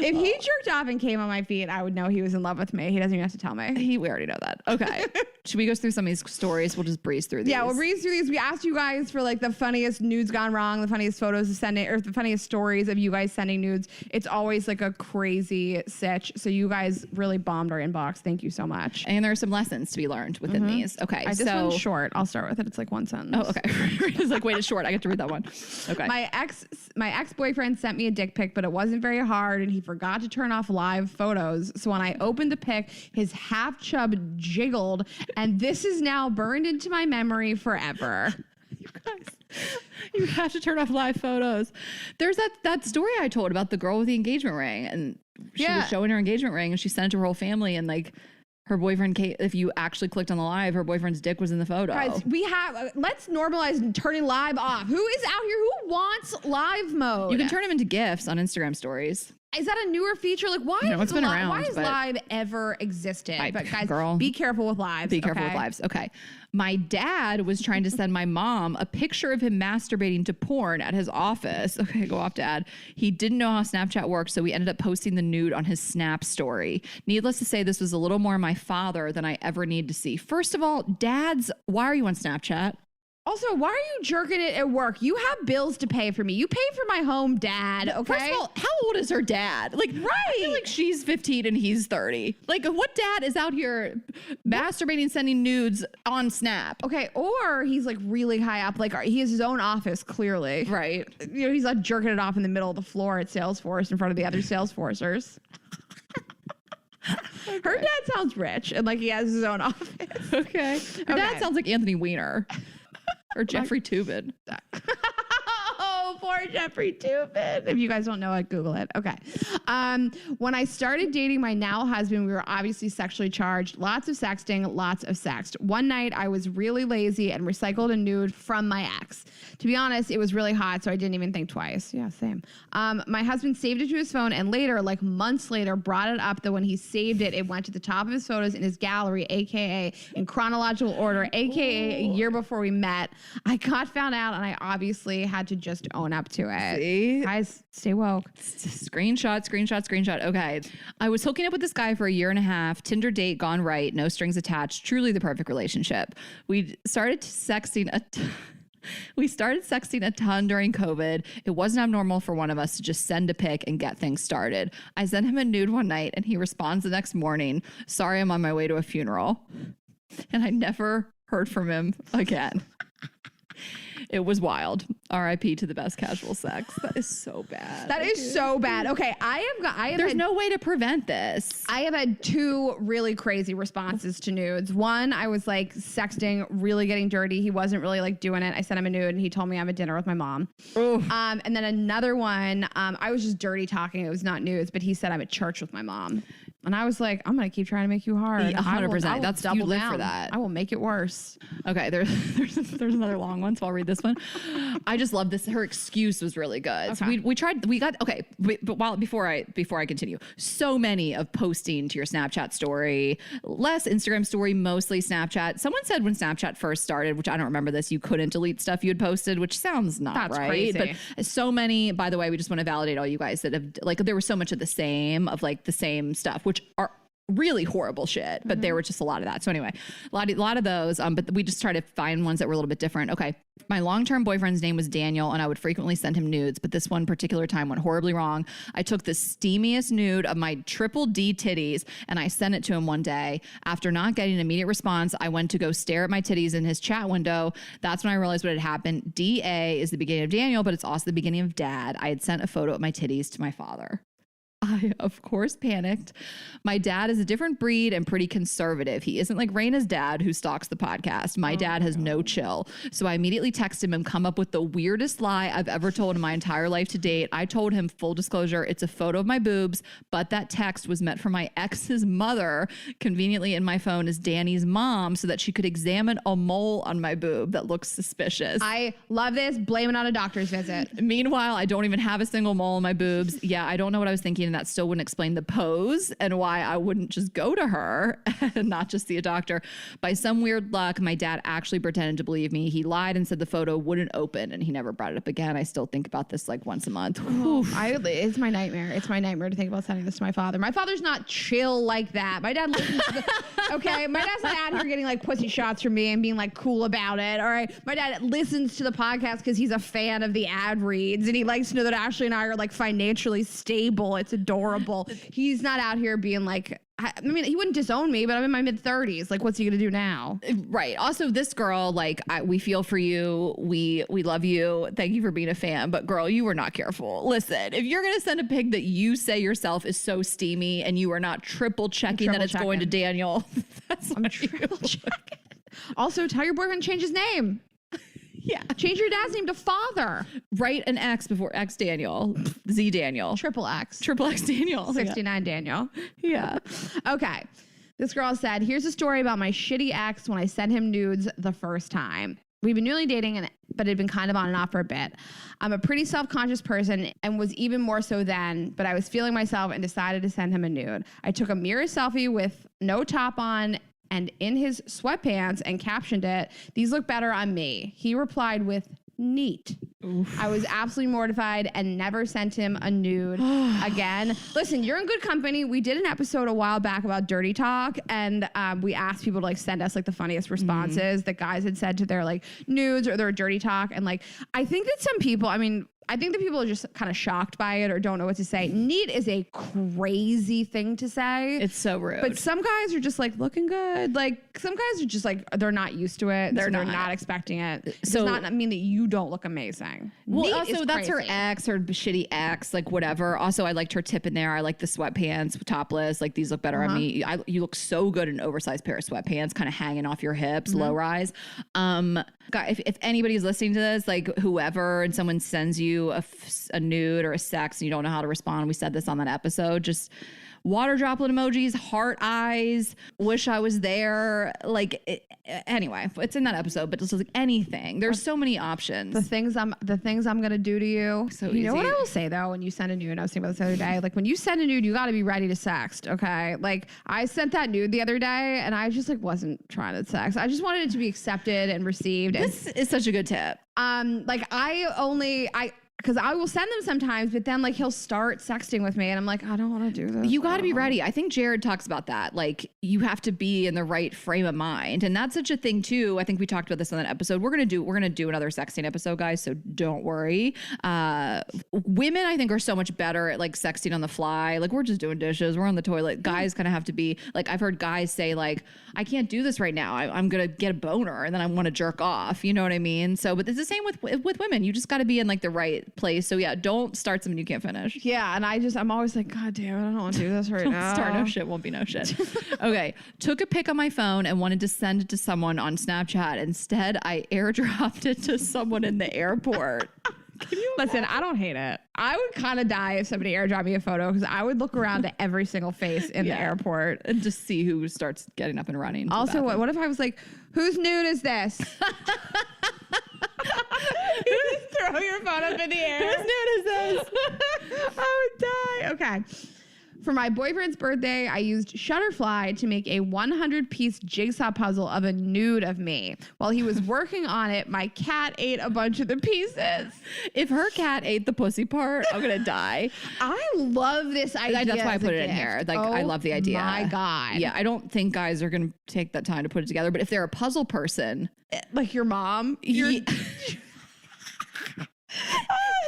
If he jerked off and came on my feet, I would know he was in love with me. He doesn't even have to tell me.
We already know that. Okay. Should we go through some of these stories? We'll just breeze through these.
Yeah, we'll breeze through these. We asked you guys for like the funniest nudes gone wrong, the funniest photos of sending, or the funniest stories of you guys sending nudes. It's always like a crazy sitch. So you guys really bombed our inbox. Thank you so much.
And there are some lessons to be learned within these. Okay.
This one's short. I'll start with it. It's like one sentence.
Oh, okay. It's like, wait, it's short. I get to read that one. Okay.
My ex-boyfriend sent me a dick pic, but it wasn't very hard and he forgot to turn off live photos. So when I opened the pic, his half chub jiggled and this is now burned into my memory forever.
You guys, you have to turn off live photos. There's that story I told about the girl with the engagement ring, and she was showing her engagement ring and she sent it to her whole family, and like her boyfriend, if you actually clicked on the live, her boyfriend's dick was in the photo.
Guys, let's normalize turning live off. Who is out here? Who wants live mode?
You can turn them into GIFs on Instagram stories.
Is that a newer feature? Like, why?
No, it's been around.
Why has live ever existed? But guys,
girl,
be careful with lives.
Be careful with lives. Okay. My dad was trying to send my mom a picture of him masturbating to porn at his office. Okay, go off, Dad. He didn't know how Snapchat works, so we ended up posting the nude on his Snap story. Needless to say, this was a little more my father than I ever need to see. First of all, dads, why are you on Snapchat?
Also, why are you jerking it at work? You have bills to pay for me. You pay for my home, Dad, okay?
First of all, how old is her dad? Like, right. I feel like she's 15 and he's 30. Like, what dad is out here masturbating, sending nudes on Snap?
Okay, or he's like really high up. Like, he has his own office, clearly.
Right.
You know, he's like jerking it off in the middle of the floor at Salesforce in front of the other Salesforcers. Okay. Her dad sounds rich and like he has his own office.
Okay. Her dad sounds like Anthony Weiner. Or Jeffrey Toobin.
Oh, poor Jeffrey Toobin. If you guys don't know it, Google it. Okay. When I started dating my now husband, we were obviously sexually charged. Lots of sexting, lots of sext. One night, I was really lazy and recycled a nude from my ex. To be honest, it was really hot, so I didn't even think twice. Yeah, same. My husband saved it to his phone, and later, like months later, brought it up that when he saved it, it went to the top of his photos in his gallery, aka in chronological order, aka a year before we met. I got found out, and I obviously had to just own up to it.
See?
Guys, stay woke.
Screenshot. Okay. I was hooking up with this guy for a year and a half. Tinder date gone right. No strings attached. Truly the perfect relationship. We started sexting a ton during COVID. It wasn't abnormal for one of us to just send a pic and get things started. I sent him a nude one night and he responds the next morning, "Sorry, I'm on my way to a funeral." And I never heard from him again. It was wild. RIP to the best casual sex. That is so bad.
That is so bad. Okay,
There's no way to prevent this.
I have had two really crazy responses to nudes. One, I was like sexting, really getting dirty. He wasn't really like doing it. I sent him a nude and he told me I'm at dinner with my mom. And then another one, I was just dirty talking. It was not nudes, but he said I'm at church with my mom. And I was like, I'm going to keep trying to make you hard.
100%. That's double you live
down.
For that.
I will make it worse.
Okay, there's another long one, so I'll read this one. I just love this. Her excuse was really good. Okay. So before I continue, so many of posting to your Snapchat story, less Instagram story, mostly Snapchat. Someone said when Snapchat first started, which I don't remember this, you couldn't delete stuff you had posted, which sounds not
That's
right.
Crazy.
But so many, by the way, we just want to validate all you guys that have, like, there was so much of the same stuff, which are really horrible shit, but there was just a lot of that. So anyway, a lot of those, but we just try to find ones that were a little bit different. Okay. My long-term boyfriend's name was Daniel, and I would frequently send him nudes, but this one particular time went horribly wrong. I took the steamiest nude of my triple D titties, and I sent it to him one day. After not getting an immediate response, I went to go stare at my titties in his chat window. That's when I realized what had happened. DA is the beginning of Daniel, but it's also the beginning of Dad. I had sent a photo of my titties to my father. I, of course, panicked. My dad is a different breed and pretty conservative. He isn't like Raina's dad who stalks the podcast. My dad has no chill. So I immediately texted him and come up with the weirdest lie I've ever told in my entire life to date. I told him, full disclosure, it's a photo of my boobs, but that text was meant for my ex's mother. Conveniently in my phone is Danny's mom so that she could examine a mole on my boob that looks suspicious.
I love this. Blame it on a doctor's visit.
Meanwhile, I don't even have a single mole on my boobs. Yeah, I don't know what I was thinking. That still wouldn't explain the pose and why I wouldn't just go to her and not just see a doctor. By some weird luck, my dad actually pretended to believe me. He lied and said the photo wouldn't open, and he never brought it up again. I still think about this like once a month.
It's my nightmare. It's my nightmare to think about sending this to my father. My father's not chill like that. My dad listens to okay, my dad's not out here getting like pussy shots from me and being like cool about it. All right, my dad listens to the podcast because he's a fan of the ad reads, and he likes to know that Ashley and I are like financially stable. It's adorable. He's not out here being like, I mean, he wouldn't disown me, but I'm in my mid-30s. Like, what's he gonna do now?
Right. Also, this girl, like, we feel for you. We love you. Thank you for being a fan. But girl, you were not careful. Listen, if you're gonna send a pic that you say yourself is so steamy and you are not triple checking that it's going to Daniel, I'm triple checking.
Also, tell your boyfriend to change his name.
Yeah.
Change your dad's name to Father.
Write an X before X Daniel. Z Daniel.
Triple X.
Triple X Daniel.
69 Daniel.
Yeah.
Okay. This girl said, here's a story about my shitty ex when I sent him nudes the first time. We've been newly dating, but had been kind of on and off for a bit. I'm a pretty self-conscious person and was even more so then, but I was feeling myself and decided to send him a nude. I took a mirror selfie with no top on and in his sweatpants and captioned it, "These look better on me." He replied with neat. Oof. I was absolutely mortified and never sent him a nude again. Listen, you're in good company. We did an episode a while back about dirty talk, and we asked people to like send us like the funniest responses that guys had said to their like nudes or their dirty talk. And like, I think that some people, I think that people are just kind of shocked by it or don't know what to say. Neat is a crazy thing to say.
It's so rude.
But some guys are just like looking good. Like some guys are just like, they're not used to it. They're not expecting it. So it does not mean that you don't look amazing.
Well,
Neat
also that's her ex, her shitty ex, like whatever. Also, I liked her tip in there. I like the sweatpants, topless. Like these look better on me. You look so good in an oversized pair of sweatpants, kind of hanging off your hips, low rise. God, if anybody's listening to this, like whoever, and someone sends you a nude or a sex and you don't know how to respond, we said this on that episode, just water droplet emojis, heart eyes, wish I was there. Like anyway, it's in that episode, but just like anything. There's so many options.
The things I'm gonna do to you.
So
you know what I will say though, when you send a nude, I was thinking about this the other day. Like when you send a nude, you got to be ready to sext. Okay, like I sent that nude the other day, and I just like wasn't trying to sext. I just wanted it to be accepted and received.
This is such a good tip.
Because I will send them sometimes, but then like he'll start sexting with me and I'm like, I don't want to do this.
You got to be ready. I think Jared talks about that. Like you have to be in the right frame of mind. And that's such a thing too. I think we talked about this on that episode. We're going to do another sexting episode, guys. So don't worry. Women, I think, are so much better at like sexting on the fly. Like we're just doing dishes. We're on the toilet. Guys kind of have to be like, I've heard guys say like, I can't do this right now. I'm going to get a boner and then I want to jerk off. You know what I mean? So, but it's the same with women. You just got to be in like the right place. So yeah, don't start something you can't finish.
Yeah, and I'm always like, God damn it, I don't want to do this right now.
Start no shit, won't be no shit. Okay, took a pic on my phone and wanted to send it to someone on Snapchat. Instead, I airdropped it to someone in the airport.
Listen, I don't hate it. I would kind of die if somebody airdropped me a photo because I would look around to every single face in the airport
and just see who starts getting up and running.
Also, what if I was like, whose nude is this? You just throw your phone up in the air.
Whose nude is this?
I would die. Okay. For my boyfriend's birthday, I used Shutterfly to make a 100-piece jigsaw puzzle of a nude of me. While he was working on it, my cat ate a bunch of the pieces.
If her cat ate the pussy part, I'm gonna die.
I love this idea.
That's why I put it in here. Like, I love the idea.
My God.
Yeah, I don't think guys are gonna take that time to put it together. But if they're a puzzle person,
like your mom,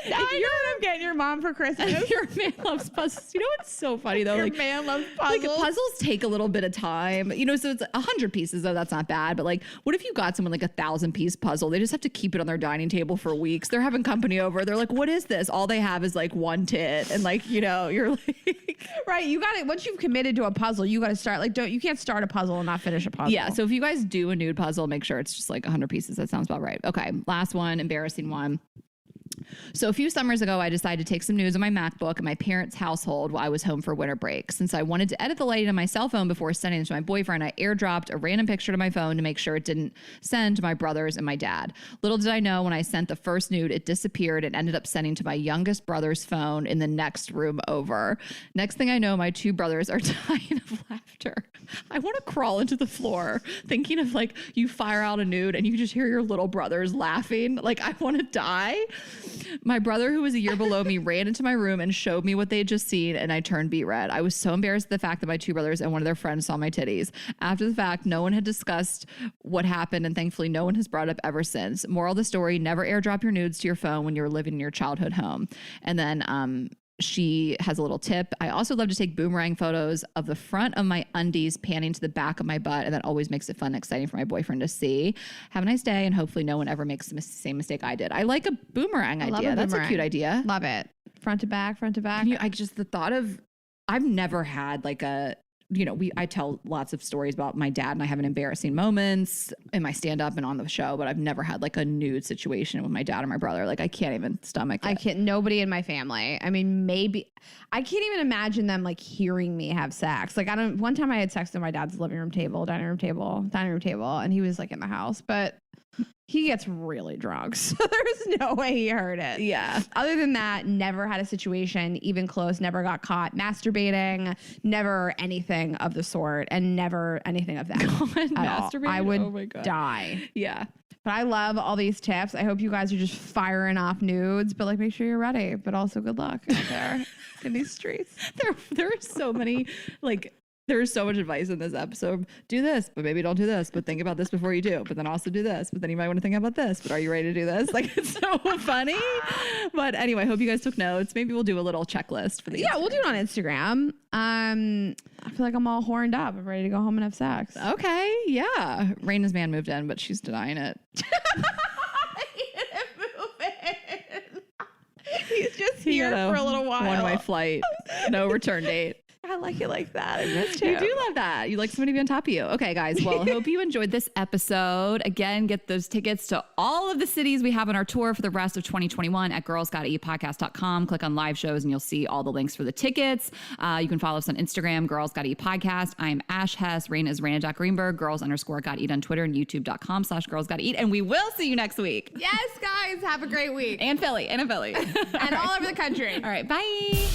now I know what I'm getting your mom for Christmas.
Your man loves puzzles. You know what's so funny though?
Your man loves puzzles.
Like puzzles take a little bit of time. You know, so it's 100 pieces though. That's not bad. But like, what if you got someone like 1,000-piece puzzle? They just have to keep it on their dining table for weeks. They're having company over. They're like, what is this? All they have is like one tit. And like, you know, you're like,
right. You got it. Once you've committed to a puzzle, you got to start. Like, you can't start a puzzle and not finish a puzzle.
Yeah. So if you guys do a nude puzzle, make sure it's just like 100 pieces. That sounds about right. Okay. Last one, embarrassing one. So a few summers ago, I decided to take some news on my MacBook in my parents' household while I was home for winter break. Since I wanted to edit the lighting on my cell phone before sending it to my boyfriend, I airdropped a random picture to my phone to make sure it didn't send to my brothers and my dad. Little did I know, when I sent the first nude, it disappeared and ended up sending to my youngest brother's phone in the next room over. Next thing I know, my two brothers are dying of laughter. I want to crawl into the floor thinking of like you fire out a nude and you just hear your little brothers laughing. Like, I want to die. My brother, who was a year below me, ran into my room and showed me what they had just seen, and I turned beet red. I was so embarrassed at the fact that my two brothers and one of their friends saw my titties. After the fact, no one had discussed what happened, and thankfully no one has brought it up ever since. Moral of the story, never airdrop your nudes to your phone when you're living in your childhood home. And then she has a little tip. I also love to take boomerang photos of the front of my undies panning to the back of my butt, and that always makes it fun and exciting for my boyfriend to see. Have a nice day, and hopefully no one ever makes the same mistake I did. I like a boomerang idea. That's a cute idea.
Love it. Front to back, front to back.
The thought of, I've never had like a, you know, I tell lots of stories about my dad and I have embarrassing moments in my stand up and on the show, but I've never had like a nude situation with my dad or my brother. Like, I can't even stomach it.
I can't, nobody in my family. I mean, maybe I can't even imagine them like hearing me have sex. Like, one time I had sex at my dad's living room table, dining room table, and he was like in the house, but he gets really drunk. So there's no way he heard it.
Yeah.
Other than that, never had a situation even close, never got caught masturbating, never anything of the sort, and never anything of that.
Masturbating?
I would die.
Yeah.
But I love all these tips. I hope you guys are just firing off nudes, but like, make sure you're ready, but also good luck out there in these streets.
There are so many, like, there's so much advice in this episode. Do this, but maybe don't do this, but think about this before you do, but then also do this, but then you might want to think about this, but are you ready to do this? Like, it's so funny. But anyway, hope you guys took notes. Maybe we'll do a little checklist for the
Instagram. We'll do it on Instagram. I feel like I'm all horned up. I'm ready to go home and have sex.
Okay. Yeah. Raina's man moved in, but she's denying it.
He didn't move in. He's just here for a little while.
One-way flight. No return date.
I like it like that. I missed him.
You do love that. You like somebody to be on top of you. Okay, guys. Well, I hope you enjoyed this episode. Again, get those tickets to all of the cities we have on our tour for the rest of 2021 at girlsgottaeatpodcast.com. Click on live shows and you'll see all the links for the tickets. You can follow us on Instagram, Girls Gotta Eat Podcast. I'm Ash Hess. Raina is Raina.Greenberg. Girls_Gotta Eat on Twitter and YouTube.com/Girls Gotta Eat. And we will see you next week.
Yes, guys. Have a great week.
And Philly. And in Philly.
And all over the country.
All right. Bye.